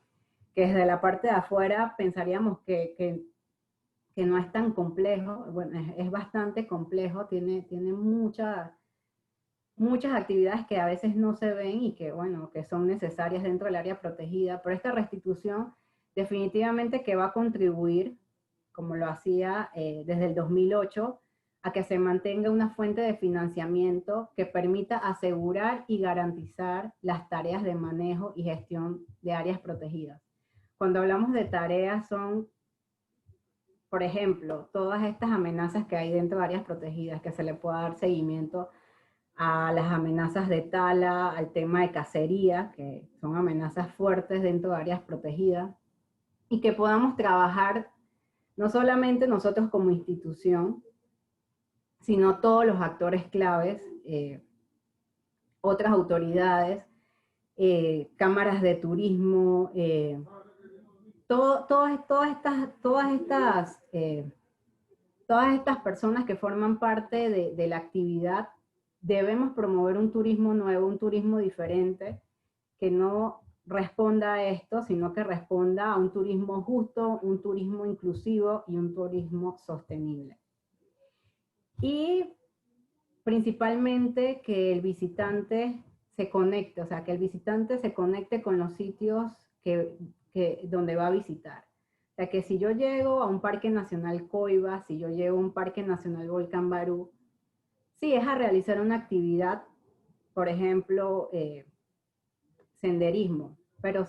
que desde la parte de afuera pensaríamos que que no es tan complejo, bueno, es bastante complejo, tiene muchas actividades que a veces no se ven y que, bueno, que son necesarias dentro del área protegida, pero esta restitución definitivamente que va a contribuir, como lo hacía desde el 2008, a que se mantenga una fuente de financiamiento que permita asegurar y garantizar las tareas de manejo y gestión de áreas protegidas. Cuando hablamos de tareas son, por ejemplo, todas estas amenazas que hay dentro de áreas protegidas, que se le pueda dar seguimiento a las amenazas de tala, al tema de cacería, que son amenazas fuertes dentro de áreas protegidas, y que podamos trabajar no solamente nosotros como institución, sino todos los actores claves, otras autoridades, cámaras de turismo, todas estas personas que forman parte de la actividad. Debemos promover un turismo nuevo, un turismo diferente, que no responda a esto, sino que responda a un turismo justo, un turismo inclusivo y un turismo sostenible. Y principalmente que el visitante se conecte, o sea, que el visitante se conecte con los sitios donde va a visitar. O sea, que si yo llego a un Parque Nacional Coiba, si yo llego a un Parque Nacional Volcán Barú, sí, es a realizar una actividad, por ejemplo, senderismo, pero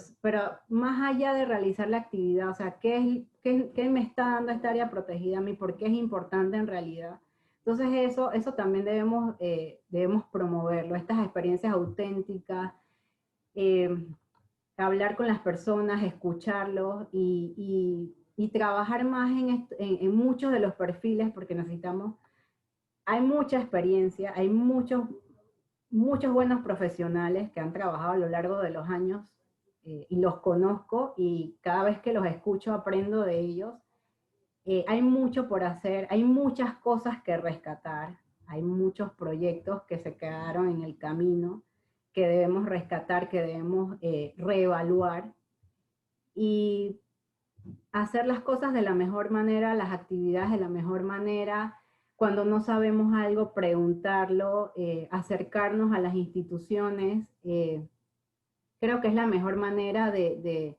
más allá de realizar la actividad, o sea, ¿qué me está dando esta área protegida a mí? ¿Por qué es importante en realidad? Entonces eso también debemos promoverlo, estas experiencias auténticas, hablar con las personas, escucharlos y trabajar más en muchos de los perfiles, porque hay mucha experiencia, hay muchos buenos profesionales que han trabajado a lo largo de los años y los conozco, y cada vez que los escucho aprendo de ellos. Hay mucho por hacer, hay muchas cosas que rescatar, hay muchos proyectos que se quedaron en el camino, que debemos rescatar, que debemos reevaluar y hacer las cosas de la mejor manera, las actividades de la mejor manera. Cuando no sabemos algo, preguntarlo, acercarnos a las instituciones. Creo que es la mejor manera de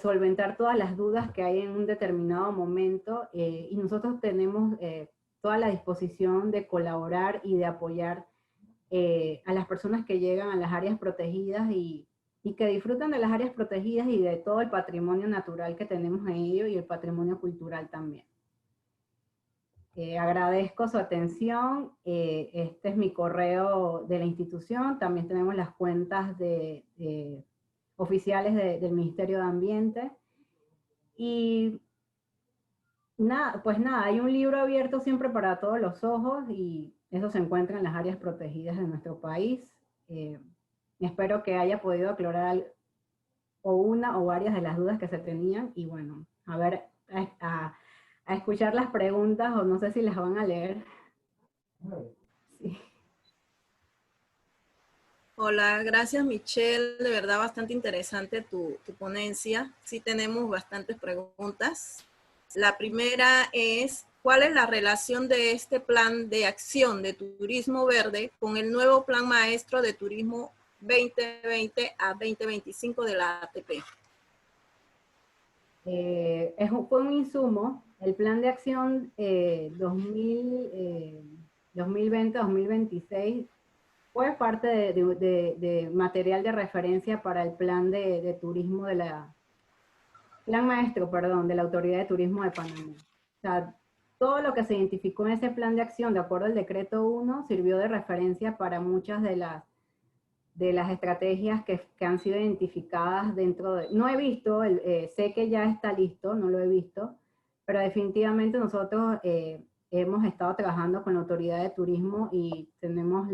solventar todas las dudas que hay en un determinado momento, y nosotros tenemos toda la disposición de colaborar y de apoyar a las personas que llegan a las áreas protegidas y que disfrutan de las áreas protegidas y de todo el patrimonio natural que tenemos en ello y el patrimonio cultural también. Agradezco su atención. Este es mi correo de la institución. También tenemos las cuentas oficiales del Ministerio de Ambiente. Y nada, pues nada, hay un libro abierto siempre para todos los ojos y eso se encuentra en las áreas protegidas de nuestro país. Espero que haya podido aclarar o una o varias de las dudas que se tenían y bueno, a ver, a escuchar las preguntas o no sé si las van a leer. Sí. Hola, gracias Michelle, de verdad bastante interesante tu ponencia. Sí tenemos bastantes preguntas. La primera es, ¿cuál es la relación de este plan de acción de turismo verde con el nuevo plan maestro de turismo 2020 a 2025 de la ATP? Fue un insumo. El plan de acción 2020-2026 fue parte de material de referencia para el plan de turismo plan maestro, perdón, de la Autoridad de Turismo de Panamá. O sea, todo lo que se identificó en ese plan de acción, de acuerdo al decreto 1, sirvió de referencia para muchas de las estrategias que han sido identificadas dentro de... No he visto, sé que ya está listo, no lo he visto, pero definitivamente nosotros hemos estado trabajando con la Autoridad de Turismo y tenemos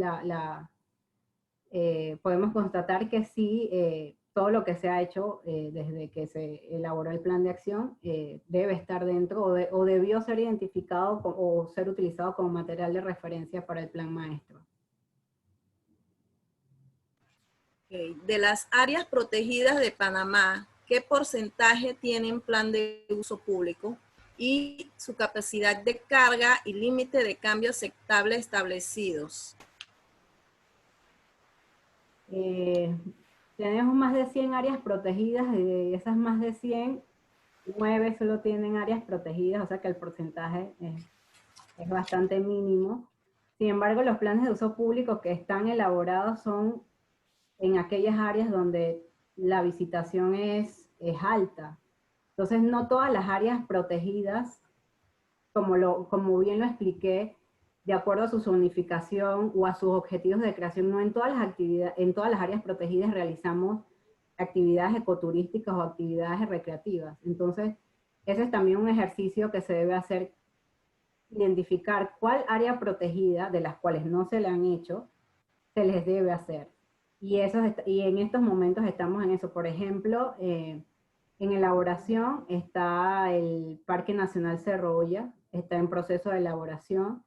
podemos constatar que sí, todo lo que se ha hecho desde que se elaboró el plan de acción debe estar dentro o debió ser identificado o ser utilizado como material de referencia para el plan maestro. Okay. De las áreas protegidas de Panamá, ¿qué porcentaje tienen plan de uso público? y su capacidad de carga y límite de cambio aceptable establecidos. Tenemos más de 100 áreas protegidas y de esas más de 100, 9 solo tienen áreas protegidas, o sea que el porcentaje es bastante mínimo. Sin embargo, los planes de uso público que están elaborados son en aquellas áreas donde la visitación es alta. Entonces, no todas las áreas protegidas, como bien lo expliqué, de acuerdo a su zonificación o a sus objetivos de creación, no en todas las actividades, en todas las áreas protegidas realizamos actividades ecoturísticas o actividades recreativas. Entonces, ese es también un ejercicio que se debe hacer, identificar cuál área protegida de las cuales no se le han hecho, se les debe hacer. Y en estos momentos estamos en eso. Por ejemplo, en elaboración está el Parque Nacional Cerrolla, está en proceso de elaboración.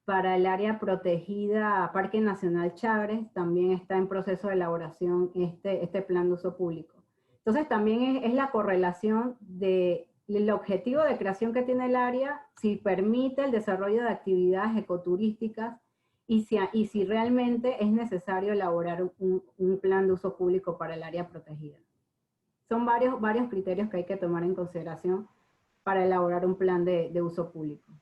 Para el área protegida Parque Nacional Chagres también está en proceso de elaboración este plan de uso público. Entonces también es la correlación del objetivo de creación que tiene el área, si permite el desarrollo de actividades ecoturísticas y si realmente es necesario elaborar un plan de uso público para el área protegida. Son varios criterios que hay que tomar en consideración para elaborar un plan de uso público.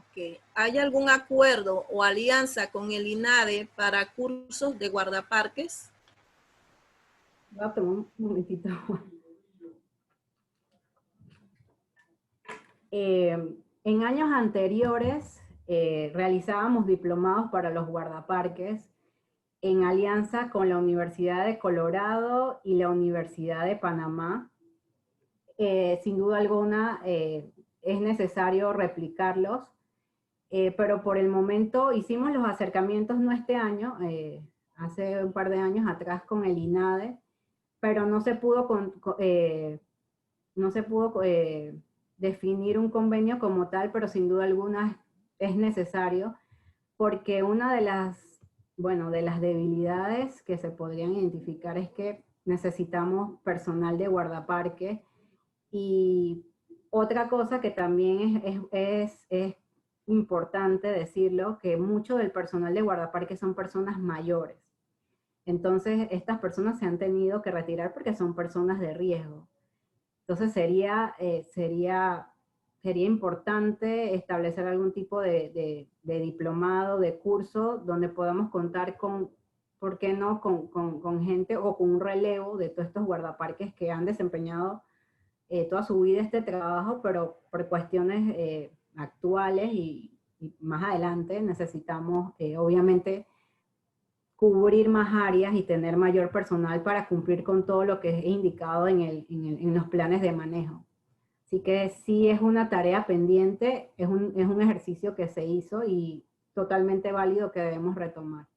Okay. ¿Hay algún acuerdo o alianza con el INADE para cursos de guardaparques? Voy a tomar un momentito. En años anteriores realizábamos diplomados para los guardaparques en alianza con la Universidad de Colorado y la Universidad de Panamá. Sin duda alguna es necesario replicarlos, pero por el momento hicimos los acercamientos no este año, hace un par de años atrás con el INADE, pero no se pudo definir un convenio como tal, pero sin duda alguna es necesario, porque una de las debilidades que se podrían identificar es que necesitamos personal de guardaparque, y otra cosa que también es importante decirlo, que mucho del personal de guardaparque son personas mayores. Entonces, estas personas se han tenido que retirar porque son personas de riesgo. Entonces sería importante establecer algún tipo de diplomado, de curso, donde podamos contar con, ¿por qué no?, con gente o con un relevo de todos estos guardaparques que han desempeñado toda su vida este trabajo, pero por cuestiones actuales y más adelante necesitamos, obviamente, cubrir más áreas y tener mayor personal para cumplir con todo lo que es indicado en los planes de manejo. Así que sí es una tarea pendiente, es un ejercicio que se hizo y totalmente válido que debemos retomar.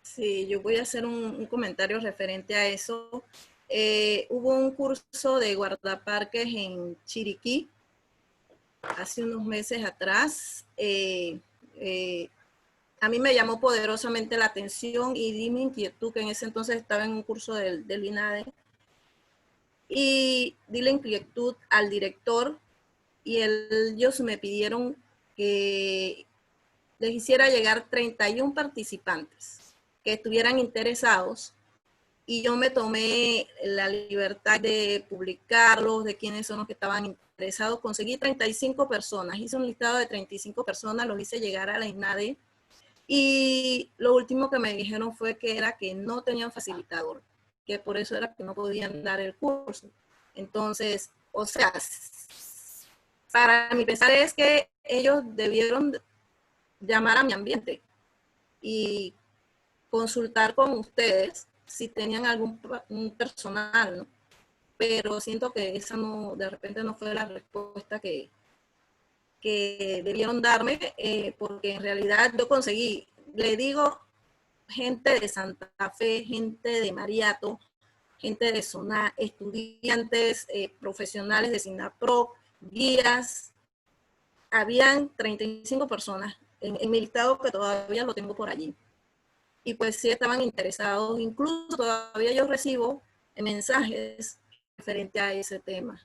Sí, yo voy a hacer un comentario referente a eso. Hubo un curso de guardaparques en Chiriquí hace unos meses atrás. A mí me llamó poderosamente la atención y di mi inquietud, que en ese entonces estaba en un curso del INADE, y di la inquietud al director y ellos me pidieron que les hiciera llegar 31 participantes que estuvieran interesados, y yo me tomé la libertad de publicarlos, de quiénes son los que estaban interesados. Conseguí 35 personas, hice un listado de 35 personas, los hice llegar a la INADE, y lo último que me dijeron fue que era que no tenían facilitador, que por eso era que no podían dar el curso. Entonces, o sea, para mi pensar es que ellos debieron llamar a mi ambiente y consultar con ustedes si tenían algún personal, ¿no? Pero siento que esa no, de repente no fue la respuesta que debieron darme, porque en realidad yo conseguí, le digo, gente de Santa Fe, gente de Mariato, gente de Zona, estudiantes, profesionales de SINAPRO, guías. Habían 35 personas en mi listado, que todavía lo tengo por allí. Y pues sí estaban interesados, incluso todavía yo recibo mensajes referente a ese tema.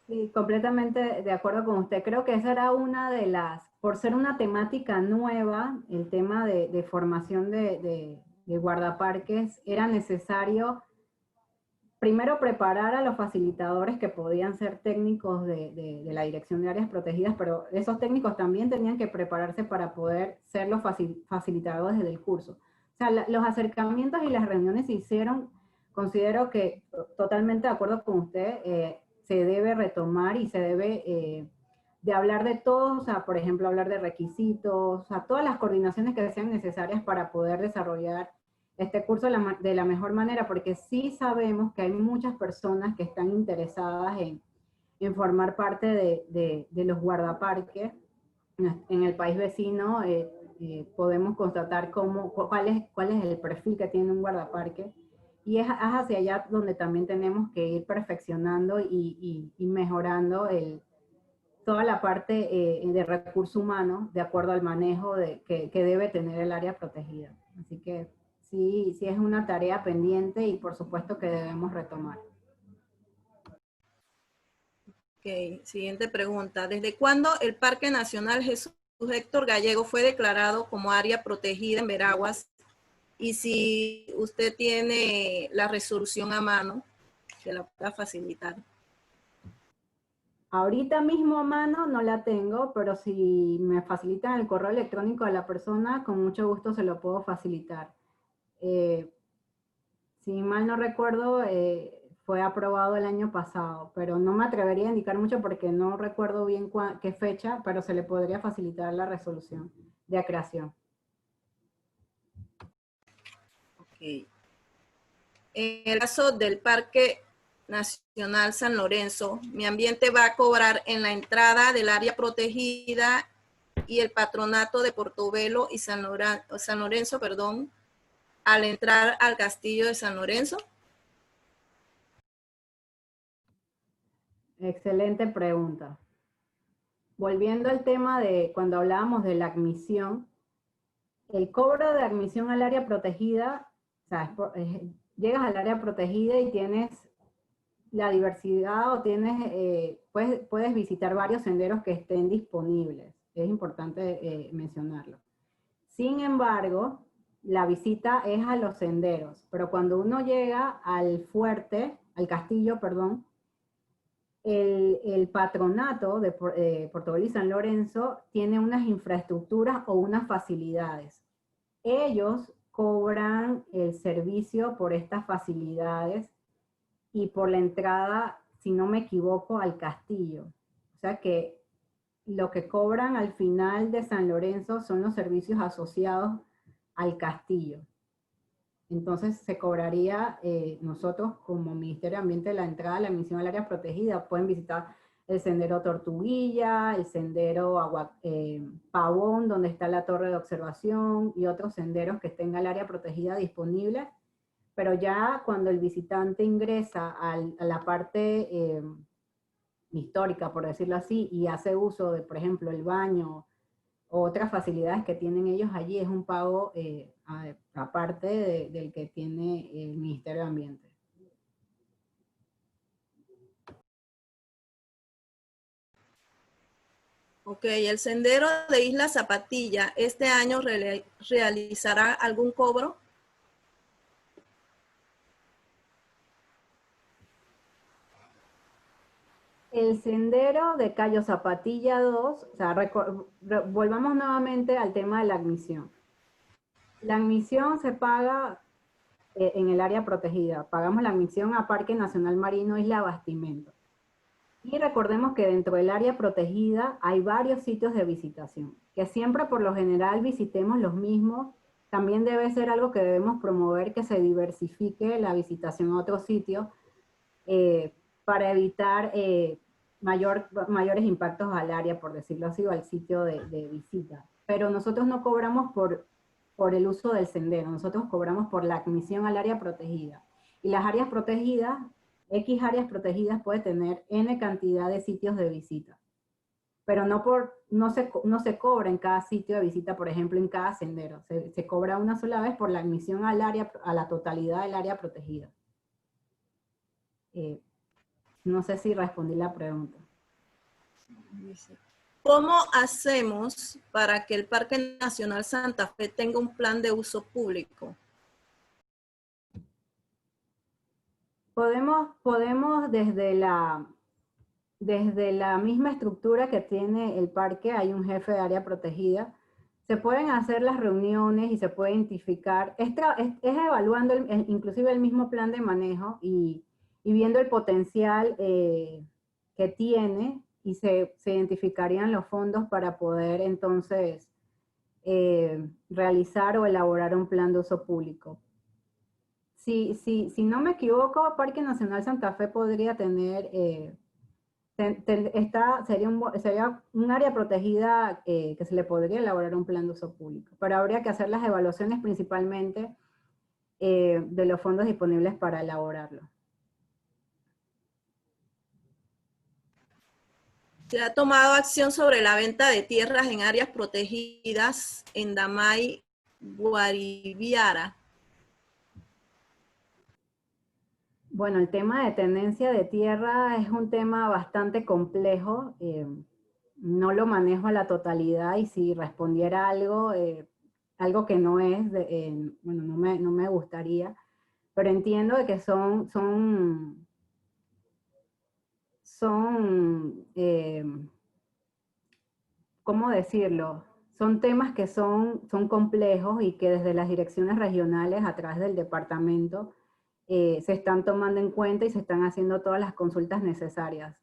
Sí, completamente de acuerdo con usted. Creo que esa era una de las, por ser una temática nueva, el tema de formación de guardaparques, era necesario primero preparar a los facilitadores que podían ser técnicos de la Dirección de Áreas Protegidas, pero esos técnicos también tenían que prepararse para poder ser los facilitadores del curso. O sea, los acercamientos y las reuniones se hicieron, considero que totalmente de acuerdo con usted, se debe retomar y se debe de hablar de todo, o sea, por ejemplo, hablar de requisitos, o sea, todas las coordinaciones que sean necesarias para poder desarrollar este curso de la mejor manera, porque sí sabemos que hay muchas personas que están interesadas en formar parte de los guardaparques. En el país vecino podemos constatar cuál es el perfil que tiene un guardaparque, y es hacia allá donde también tenemos que ir perfeccionando y mejorando toda la parte de recurso humano de acuerdo al manejo que debe tener el área protegida. Así que sí es una tarea pendiente y por supuesto que debemos retomar. Ok, siguiente pregunta. ¿Desde cuándo el Parque Nacional Jesús Héctor Gallego fue declarado como área protegida en Veraguas? Y si usted tiene la resolución a mano, que la pueda facilitar. Ahorita mismo a mano no la tengo, pero si me facilitan el correo electrónico de la persona, con mucho gusto se lo puedo facilitar. Si mal no recuerdo, fue aprobado el año pasado, pero no me atrevería a indicar mucho porque no recuerdo bien qué fecha, pero se le podría facilitar la resolución de creación. Okay. En el caso del Parque Nacional San Lorenzo, mi ambiente va a cobrar en la entrada del área protegida y el patronato de Portobelo y San Lorenzo, perdón, al entrar al castillo de San Lorenzo. Excelente pregunta. Volviendo al tema de cuando hablábamos de la admisión, el cobro de admisión al área protegida, o sea, llegas al área protegida y tienes la diversidad o puedes visitar varios senderos que estén disponibles. Es importante mencionarlo. Sin embargo, la visita es a los senderos, pero cuando uno llega al fuerte, al castillo, perdón, el patronato de Portobelo y San Lorenzo tiene unas infraestructuras o unas facilidades. Ellos cobran el servicio por estas facilidades y por la entrada, si no me equivoco, al castillo. O sea que lo que cobran al final de San Lorenzo son los servicios asociados al castillo. Entonces se cobraría, nosotros como Ministerio de Ambiente, la entrada a la admisión al área protegida. Pueden visitar el sendero Tortuguilla, el sendero Pavón, donde está la torre de observación, y otros senderos que estén al área protegida disponibles. Pero ya cuando el visitante ingresa a la parte histórica, por decirlo así, y hace uso de, por ejemplo, el baño o otras facilidades que tienen ellos allí, es un pago aparte del que tiene el Ministerio de Ambiente. Ok, el sendero de Isla Zapatilla, ¿este año realizará algún cobro? El sendero de Cayo Zapatilla 2, o sea, volvamos nuevamente al tema de la admisión. La admisión se paga en el área protegida. Pagamos la admisión a Parque Nacional Marino Isla Bastimento. Y recordemos que dentro del área protegida hay varios sitios de visitación, que siempre por lo general visitemos los mismos. También debe ser algo que debemos promover, que se diversifique la visitación a otros sitios para evitar mayores impactos al área, por decirlo así, o al sitio de visita. Pero nosotros no cobramos por el uso del sendero, nosotros cobramos por la admisión al área protegida. Y las áreas protegidas, X áreas protegidas puede tener N cantidad de sitios de visita. pero no se cobra en cada sitio de visita, por ejemplo, en cada sendero. Se cobra una sola vez por la admisión al área, a la totalidad del área protegida. No sé si respondí la pregunta. ¿Cómo hacemos para que el Parque Nacional Santa Fe tenga un plan de uso público? Podemos desde la misma estructura que tiene el parque, hay un jefe de área protegida, se pueden hacer las reuniones y se puede identificar, es evaluando inclusive el mismo plan de manejo y viendo el potencial que tiene, y se identificarían los fondos para poder entonces realizar o elaborar un plan de uso público. Si no me equivoco, Parque Nacional Santa Fe podría tener, sería un área protegida que se le podría elaborar un plan de uso público, pero habría que hacer las evaluaciones principalmente de los fondos disponibles para elaborarlo. ¿Se ha tomado acción sobre la venta de tierras en áreas protegidas en Damay, Guariviara? Bueno, el tema de tenencia de tierra es un tema bastante complejo. No lo manejo a la totalidad, y si respondiera algo, algo que no es, bueno, no me gustaría, pero entiendo de que son ¿cómo decirlo? Son temas que son complejos y que desde las direcciones regionales, a través del departamento, se están tomando en cuenta y se están haciendo todas las consultas necesarias.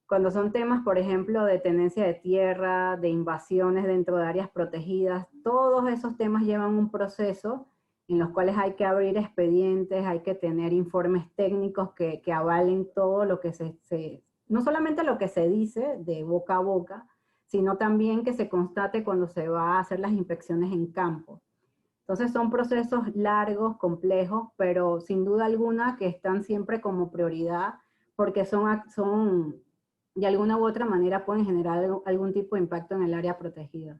Cuando son temas, por ejemplo, de tenencia de tierra, de invasiones dentro de áreas protegidas, todos esos temas llevan un proceso en los cuales hay que abrir expedientes, hay que tener informes técnicos que avalen todo lo que no solamente lo que se dice de boca a boca, sino también que se constate cuando se va a hacer las inspecciones en campo. Entonces son procesos largos, complejos, pero sin duda alguna que están siempre como prioridad, porque son de alguna u otra manera pueden generar algún tipo de impacto en el área protegida.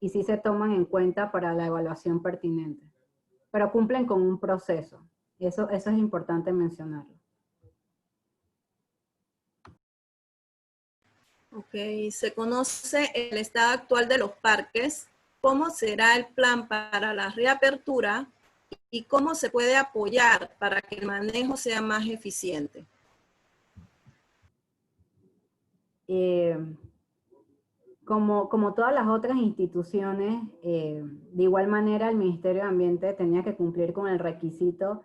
Y sí se toman en cuenta para la evaluación pertinente. Pero cumplen con un proceso. Eso es importante mencionarlo. Ok, ¿se conoce el estado actual de los parques? ¿Cómo será el plan para la reapertura? ¿Y cómo se puede apoyar para que el manejo sea más eficiente? Como todas las otras instituciones, de igual manera el Ministerio de Ambiente tenía que cumplir con el requisito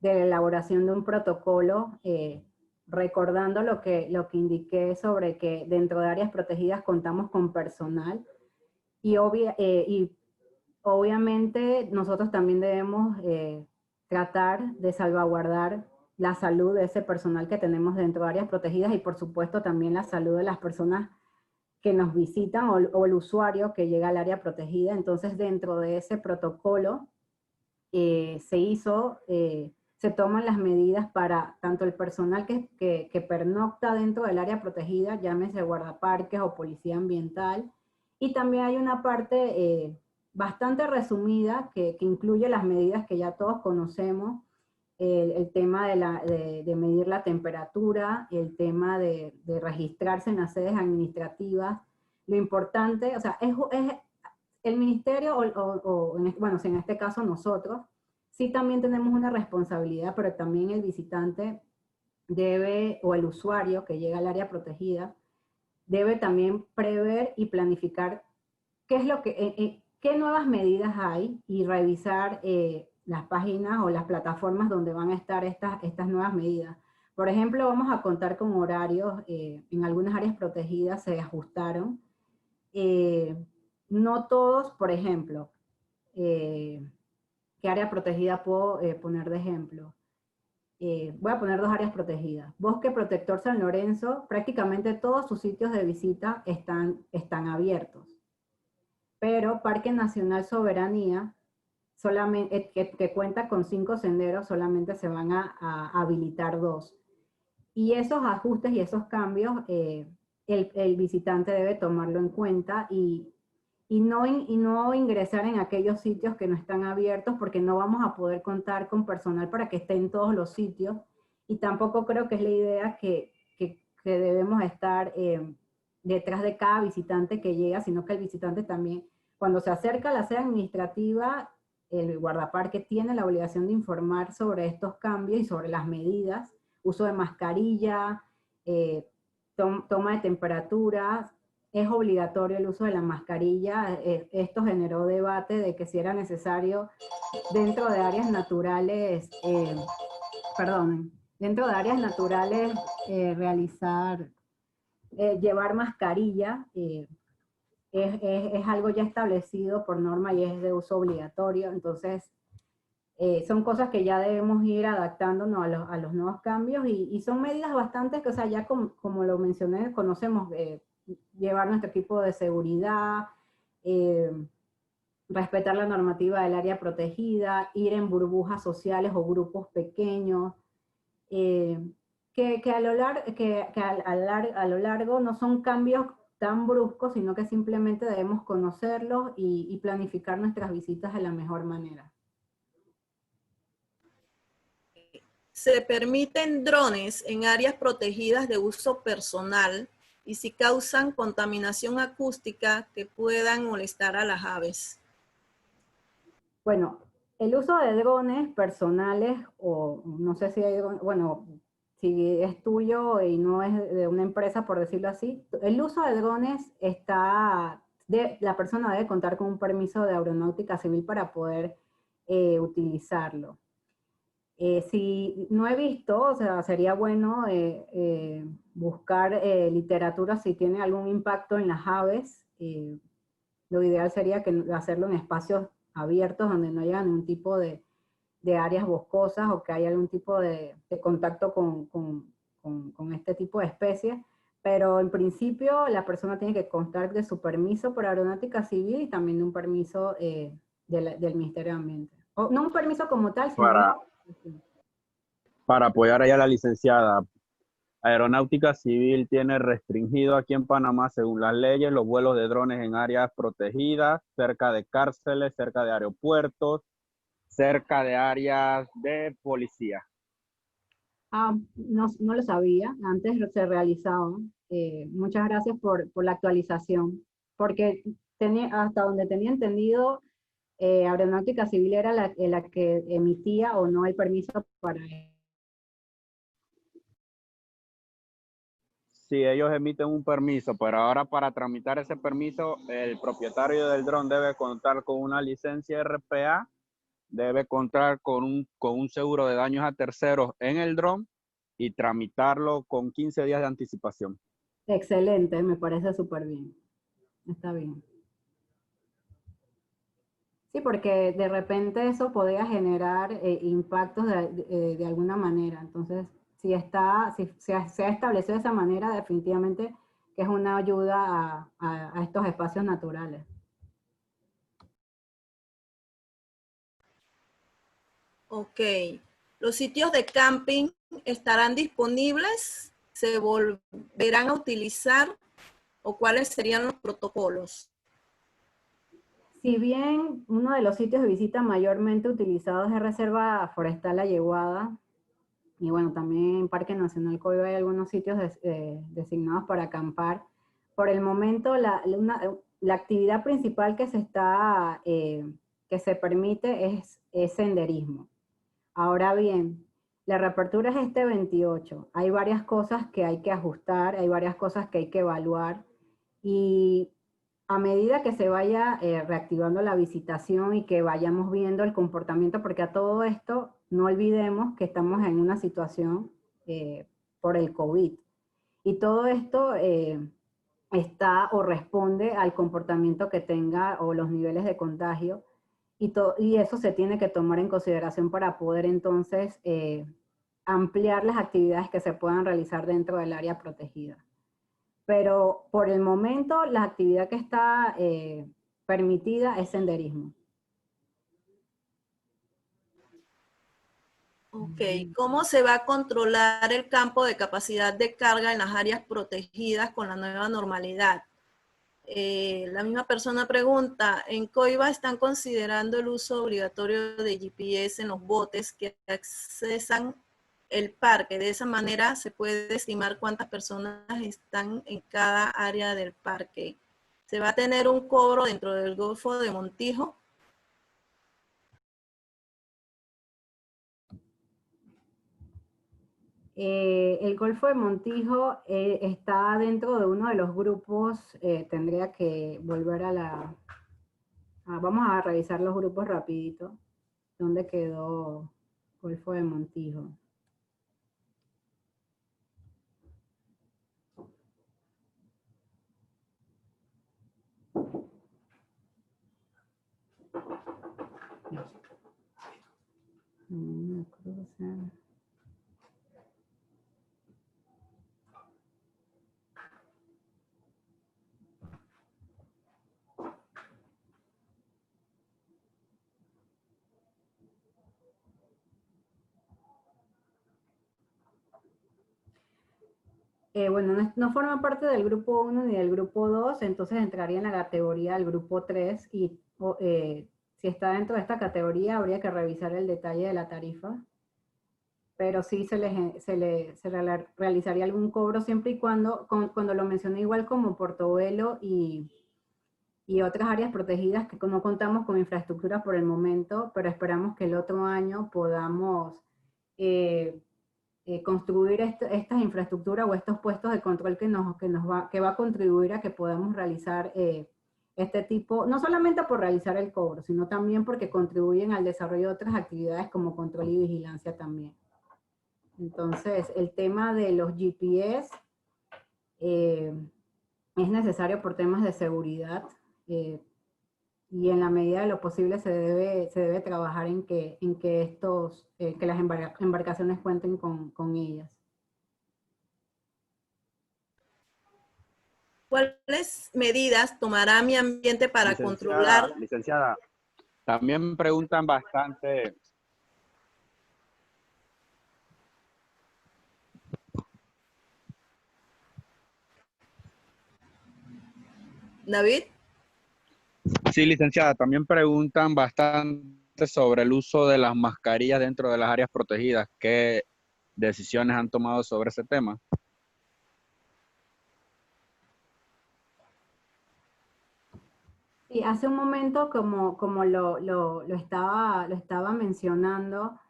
de la elaboración de un protocolo, recordando lo que indiqué sobre que dentro de áreas protegidas contamos con personal, y obviamente nosotros también debemos tratar de salvaguardar la salud de ese personal que tenemos dentro de áreas protegidas, y por supuesto también la salud de las personas que nos visitan o el usuario que llega al área protegida. Entonces, dentro de ese protocolo se toman las medidas para tanto el personal que pernocta dentro del área protegida, llámese guardaparques o policía ambiental, y también hay una parte bastante resumida que incluye las medidas que ya todos conocemos, el tema de medir la temperatura, el tema de registrarse en las sedes administrativas. Lo importante, o sea, es el ministerio, bueno, en este caso nosotros, sí también tenemos una responsabilidad, pero también el visitante debe, o el usuario que llega al área protegida, debe también prever y planificar qué nuevas medidas hay, y revisar las páginas o las plataformas donde van a estar estas nuevas medidas. Por ejemplo, vamos a contar con horarios, en algunas áreas protegidas se ajustaron. No todos, por ejemplo, ¿qué área protegida puedo poner de ejemplo? Voy a poner dos áreas protegidas. Bosque Protector San Lorenzo, prácticamente todos sus sitios de visita están abiertos. Pero Parque Nacional Soberanía, solamente, que cuenta con 5 senderos, solamente se van a habilitar 2. Y esos ajustes y esos cambios el visitante debe tomarlo en cuenta y no ingresar en aquellos sitios que no están abiertos porque no vamos a poder contar con personal para que esté en todos los sitios y tampoco creo que es la idea que debemos estar detrás de cada visitante que llega, sino que el visitante también, cuando se acerca a la sede administrativa, el guardaparque tiene la obligación de informar sobre estos cambios y sobre las medidas, uso de mascarilla, toma de temperaturas, es obligatorio el uso de la mascarilla. Esto generó debate de que si era necesario dentro de áreas naturales, dentro de áreas naturales realizar, llevar mascarilla. Es algo ya establecido por norma y es de uso obligatorio, entonces son cosas que ya debemos ir adaptándonos a los nuevos cambios y son medidas bastante que, o sea, ya como lo mencioné, conocemos llevar nuestro equipo de seguridad, eh, respetar la normativa del área protegida, ir en burbujas sociales o grupos pequeños, eh, a lo largo no son cambios tan bruscos, sino que simplemente debemos conocerlos y planificar nuestras visitas de la mejor manera. Se permiten drones en áreas protegidas de uso personal y si causan contaminación acústica que puedan molestar a las aves. Bueno, el uso de drones personales, o no sé si hay, bueno, si es tuyo y no es de una empresa, por decirlo así, el uso de drones la persona debe contar con un permiso de aeronáutica civil para poder utilizarlo. Si no he visto, o sea, sería bueno buscar literatura si tiene algún impacto en las aves. Lo ideal sería hacerlo en espacios abiertos donde no haya ningún tipo de áreas boscosas o que haya algún tipo de contacto con este tipo de especies. Pero en principio la persona tiene que constar de su permiso por aeronáutica civil y también de un permiso del Ministerio de Ambiente. O, no un permiso como tal, sino una... Para apoyar allá a la licenciada, Aeronáutica Civil tiene restringido aquí en Panamá, según las leyes, los vuelos de drones en áreas protegidas, cerca de cárceles, cerca de aeropuertos, cerca de áreas de policía. No, no lo sabía, antes se realizaba. Muchas gracias por la actualización, porque hasta donde tenía entendido, Aeronáutica Civil era la que emitía o no el permiso para... Sí, ellos emiten un permiso, pero ahora para tramitar ese permiso, el propietario del dron debe contar con una licencia RPA, debe contar con un seguro de daños a terceros en el dron y tramitarlo con 15 días de anticipación. Excelente, me parece súper bien. Está bien. Sí, porque de repente eso podría generar impactos de alguna manera. Entonces, si se ha establecido de esa manera, definitivamente que es una ayuda a estos espacios naturales. Ok. ¿Los sitios de camping estarán disponibles? ¿Se volverán a utilizar? ¿O cuáles serían los protocolos? Si bien uno de los sitios de visita mayormente utilizados es Reserva Forestal La Yeguada, y bueno, también en Parque Nacional Coiba hay algunos sitios designados para acampar. Por el momento, la actividad principal que se permite es senderismo. Ahora bien, la reapertura es este 28. Hay varias cosas que hay que ajustar, hay varias cosas que hay que evaluar, y a medida que se vaya reactivando la visitación y que vayamos viendo el comportamiento, porque a todo esto no olvidemos que estamos en una situación por el COVID. Y todo esto está o responde al comportamiento que tenga o los niveles de contagio. Y eso se tiene que tomar en consideración para poder entonces ampliar las actividades que se puedan realizar dentro del área protegida. Pero por el momento la actividad que está permitida es senderismo. Ok, ¿cómo se va a controlar el campo de capacidad de carga en las áreas protegidas con la nueva normalidad? La misma persona pregunta, ¿en Coiba están considerando el uso obligatorio de GPS en los botes que accesan el parque? De esa manera se puede estimar cuántas personas están en cada área del parque. ¿Se va a tener un cobro dentro del Golfo de Montijo? El Golfo de Montijo está dentro de uno de los grupos, tendría que volver a la... vamos a revisar los grupos rapidito. ¿Dónde quedó Golfo de Montijo? Bueno, no forma parte del grupo 1 ni del grupo 2, entonces entraría en la categoría del grupo 3 y si está dentro de esta categoría habría que revisar el detalle de la tarifa, pero sí se realizaría algún cobro siempre y cuando lo mencioné igual como Portobelo y otras áreas protegidas que no contamos con infraestructura por el momento, pero esperamos que el otro año podamos construir estas infraestructuras o estos puestos de control que va a contribuir a que podamos realizar este tipo, no solamente por realizar el cobro, sino también porque contribuyen al desarrollo de otras actividades como control y vigilancia también. Entonces, el tema de los GPS es necesario por temas de seguridad y en la medida de lo posible se debe trabajar en que las embarcaciones cuenten con ellas. ¿Cuáles medidas tomará mi ambiente para controlar? Licenciada, también preguntan bastante. David. Sí, licenciada, también preguntan bastante sobre el uso de las mascarillas dentro de las áreas protegidas. ¿Qué decisiones han tomado sobre ese tema? Sí, hace un momento, como lo estaba mencionando,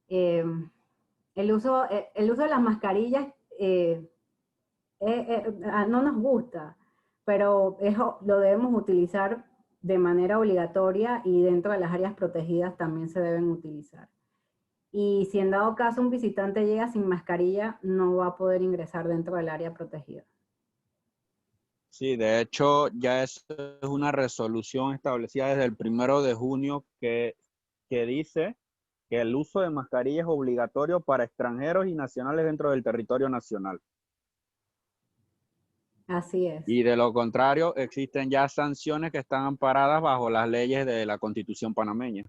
el uso de las mascarillas no nos gusta, pero lo debemos utilizar de manera obligatoria y dentro de las áreas protegidas también se deben utilizar. Y si en dado caso un visitante llega sin mascarilla, no va a poder ingresar dentro del área protegida. Sí, de hecho, ya es una resolución establecida desde el 1 de junio que dice que el uso de mascarilla es obligatorio para extranjeros y nacionales dentro del territorio nacional. Así es. Y de lo contrario, existen ya sanciones que están amparadas bajo las leyes de la Constitución panameña.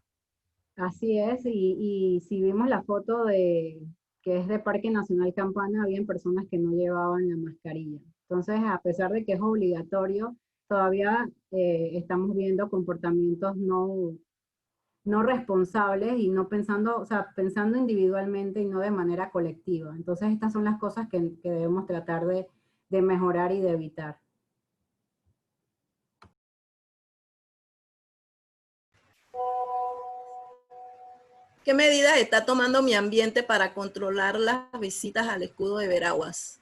Así es, y si vimos la foto que es de Parque Nacional Campana, habían personas que no llevaban la mascarilla. Entonces, a pesar de que es obligatorio, todavía estamos viendo comportamientos no responsables y no pensando, o sea, pensando individualmente y no de manera colectiva. Entonces, estas son las cosas que debemos tratar de mejorar y de evitar. ¿Qué medidas está tomando mi ambiente para controlar las visitas al escudo de Veraguas?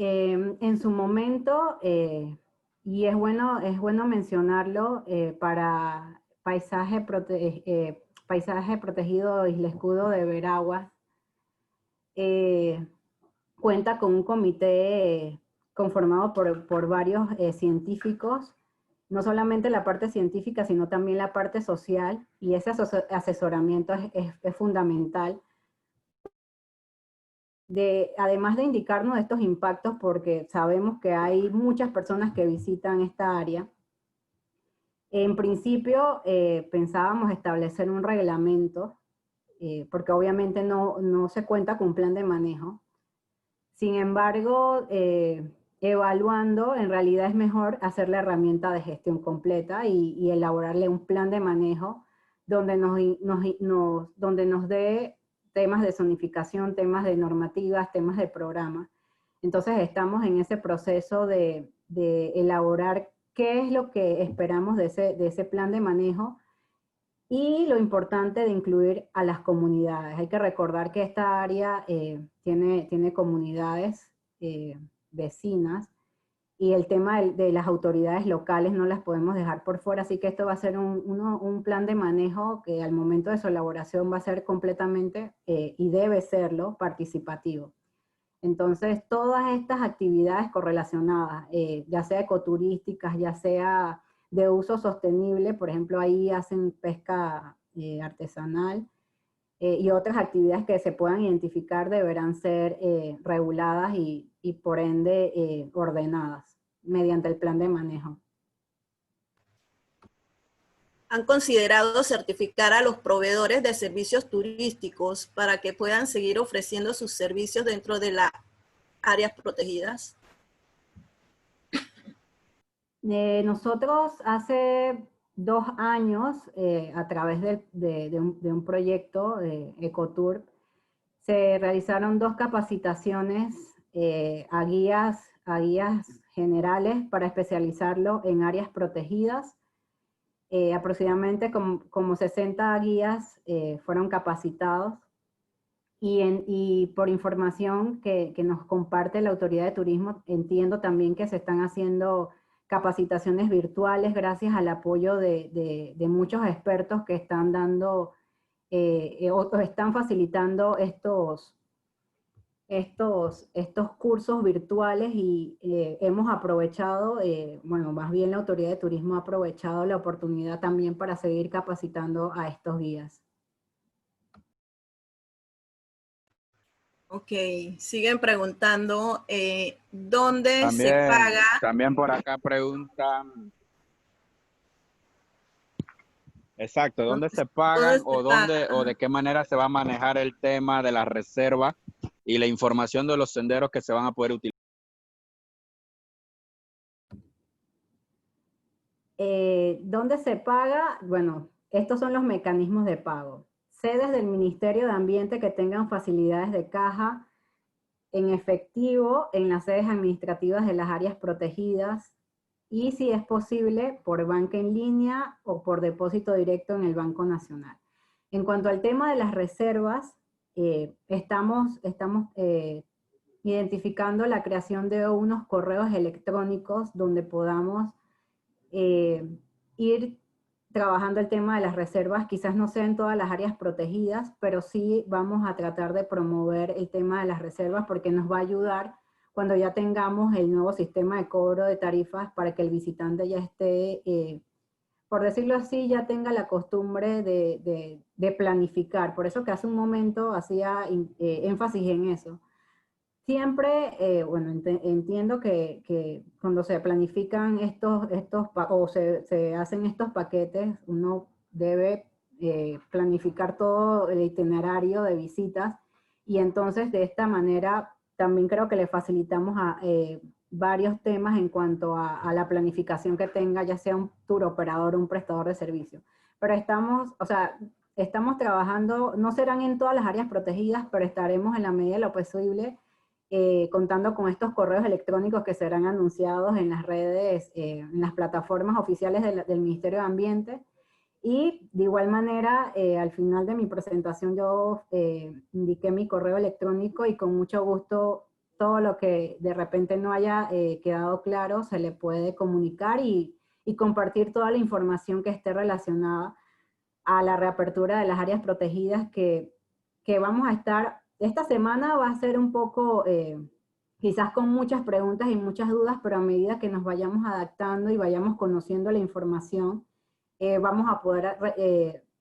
En su momento, y es bueno mencionarlo, para paisaje protegido Isla Escudo de Veraguas, cuenta con un comité conformado por varios científicos, no solamente la parte científica, sino también la parte social, y ese asesoramiento es fundamental. Además de indicarnos estos impactos, porque sabemos que hay muchas personas que visitan esta área, En principio pensábamos establecer un reglamento, porque obviamente no se cuenta con un plan de manejo. Sin embargo, evaluando, en realidad es mejor hacer la herramienta de gestión completa y elaborarle un plan de manejo donde donde nos dé temas de zonificación, temas de normativas, temas de programa. Entonces estamos en ese proceso de elaborar qué es lo que esperamos de ese plan de manejo y lo importante de incluir a las comunidades. Hay que recordar que esta área tiene comunidades vecinas y el tema de las autoridades locales no las podemos dejar por fuera, así que esto va a ser un plan de manejo que al momento de su elaboración va a ser completamente, y debe serlo, participativo. Entonces, todas estas actividades correlacionadas, ya sea ecoturísticas, ya sea de uso sostenible, por ejemplo, ahí hacen pesca artesanal, y otras actividades que se puedan identificar deberán ser reguladas y por ende ordenadas mediante el plan de manejo. ¿Han considerado certificar a los proveedores de servicios turísticos para que puedan seguir ofreciendo sus servicios dentro de las áreas protegidas? Nosotros hace 2 años, a través de un proyecto, Ecotour, se realizaron 2 capacitaciones a guías generales para especializarlo en áreas protegidas. Aproximadamente como 60 guías fueron capacitados y por información que nos comparte la Autoridad de Turismo, entiendo también que se están haciendo capacitaciones virtuales gracias al apoyo de muchos expertos que están dando o están facilitando estos cursos virtuales y hemos aprovechado, bueno, más bien la Autoridad de Turismo ha aprovechado la oportunidad también para seguir capacitando a estos guías. Ok, siguen preguntando dónde se paga. También por acá preguntan, exacto, ¿dónde se pagan o de qué manera se va a manejar el tema de la reserva y la información de los senderos que se van a poder utilizar? ¿Dónde se paga? Bueno, estos son los mecanismos de pago. Sedes del Ministerio de Ambiente que tengan facilidades de caja en efectivo en las sedes administrativas de las áreas protegidas y, si es posible, por banca en línea o por depósito directo en el Banco Nacional. En cuanto al tema de las reservas, estamos identificando la creación de unos correos electrónicos donde podamos ir trabajando el tema de las reservas. Quizás no sea en todas las áreas protegidas, pero sí vamos a tratar de promover el tema de las reservas porque nos va a ayudar cuando ya tengamos el nuevo sistema de cobro de tarifas para que el visitante ya esté, por decirlo así, ya tenga la costumbre de planificar. Por eso que hace un momento hacía énfasis en eso. Siempre, bueno, entiendo que cuando se planifican o se hacen estos paquetes, uno debe planificar todo el itinerario de visitas y entonces de esta manera también creo que le facilitamos varios temas en cuanto a la planificación que tenga, ya sea un tour operador o un prestador de servicio. Pero estamos trabajando, no serán en todas las áreas protegidas, pero estaremos en la medida de lo posible contando con estos correos electrónicos que serán anunciados en las redes, en las plataformas oficiales del Ministerio de Ambiente. Y de igual manera, al final de mi presentación yo indiqué mi correo electrónico y con mucho gusto todo lo que de repente no haya quedado claro se le puede comunicar y compartir toda la información que esté relacionada a la reapertura de las áreas protegidas que vamos a estar. Esta semana va a ser un poco, quizás con muchas preguntas y muchas dudas, pero a medida que nos vayamos adaptando y vayamos conociendo la información, vamos a poder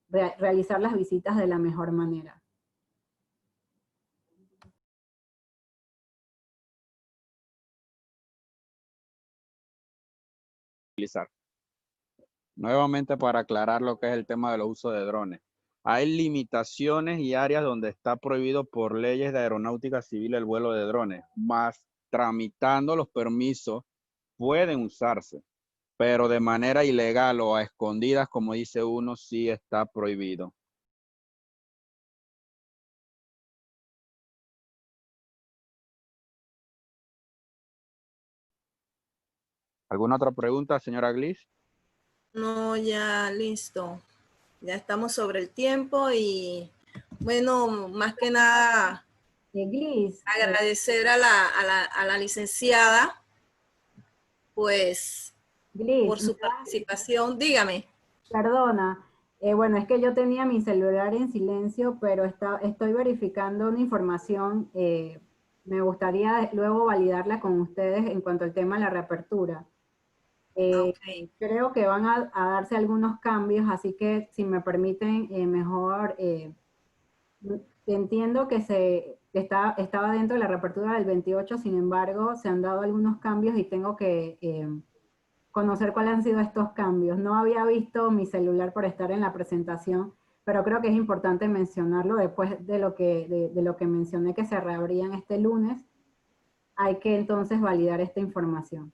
realizar las visitas de la mejor manera. Utilizar. Nuevamente para aclarar lo que es el tema de los usos de drones. Hay limitaciones y áreas donde está prohibido por leyes de aeronáutica civil el vuelo de drones, más tramitando los permisos pueden usarse, pero de manera ilegal o a escondidas, como dice uno, sí está prohibido. ¿Alguna otra pregunta, señora Gliss? No, ya listo. Ya estamos sobre el tiempo y bueno, más que nada Gliss, agradecer a la licenciada, pues, Gliss, por su participación. Dígame. perdona. Bueno, es que yo tenía mi celular en silencio, pero estoy verificando una información. Me gustaría luego validarla con ustedes en cuanto al tema de la reapertura. Ok. Creo que van a darse algunos cambios, así que si me permiten, mejor entiendo que estaba dentro de la reapertura del 28, sin embargo, se han dado algunos cambios y tengo que conocer cuáles han sido estos cambios. No había visto mi celular por estar en la presentación, pero creo que es importante mencionarlo después de lo que mencioné que se reabrían este lunes. Hay que entonces validar esta información.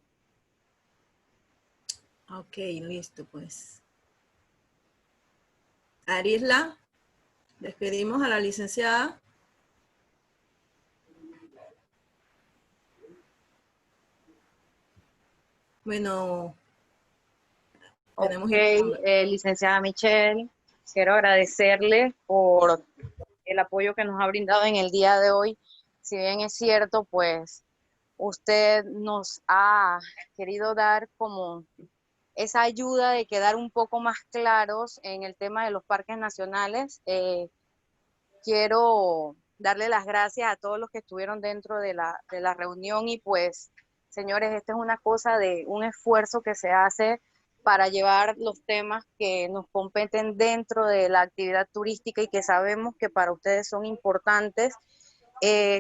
Ok, listo, pues. Arisla, despedimos a la licenciada. Bueno, tenemos Licenciada Michelle, quiero agradecerle por el apoyo que nos ha brindado en el día de hoy. Si bien es cierto, pues usted nos ha querido dar como esa ayuda de quedar un poco más claros en el tema de los parques nacionales. Quiero darle las gracias a todos los que estuvieron dentro de la reunión y pues, señores, esta es una cosa de un esfuerzo que se hace para llevar los temas que nos competen dentro de la actividad turística y que sabemos que para ustedes son importantes.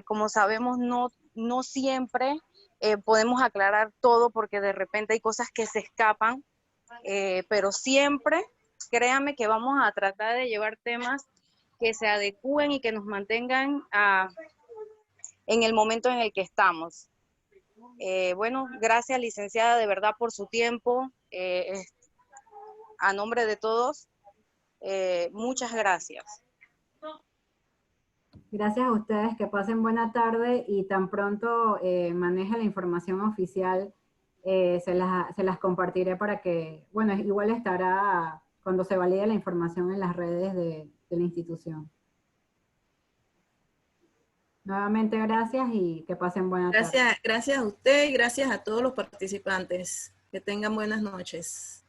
Como sabemos, no siempre podemos aclarar todo porque de repente hay cosas que se escapan, pero siempre, créanme que vamos a tratar de llevar temas que se adecúen y que nos mantengan en el momento en el que estamos. Bueno, gracias licenciada de verdad por su tiempo. A nombre de todos, muchas gracias. Gracias a ustedes, que pasen buena tarde y tan pronto maneje la información oficial, se las compartiré para que, bueno, igual estará cuando se valide la información en las redes de la institución. Nuevamente gracias y que pasen buena tarde. Gracias a usted y gracias a todos los participantes. Que tengan buenas noches.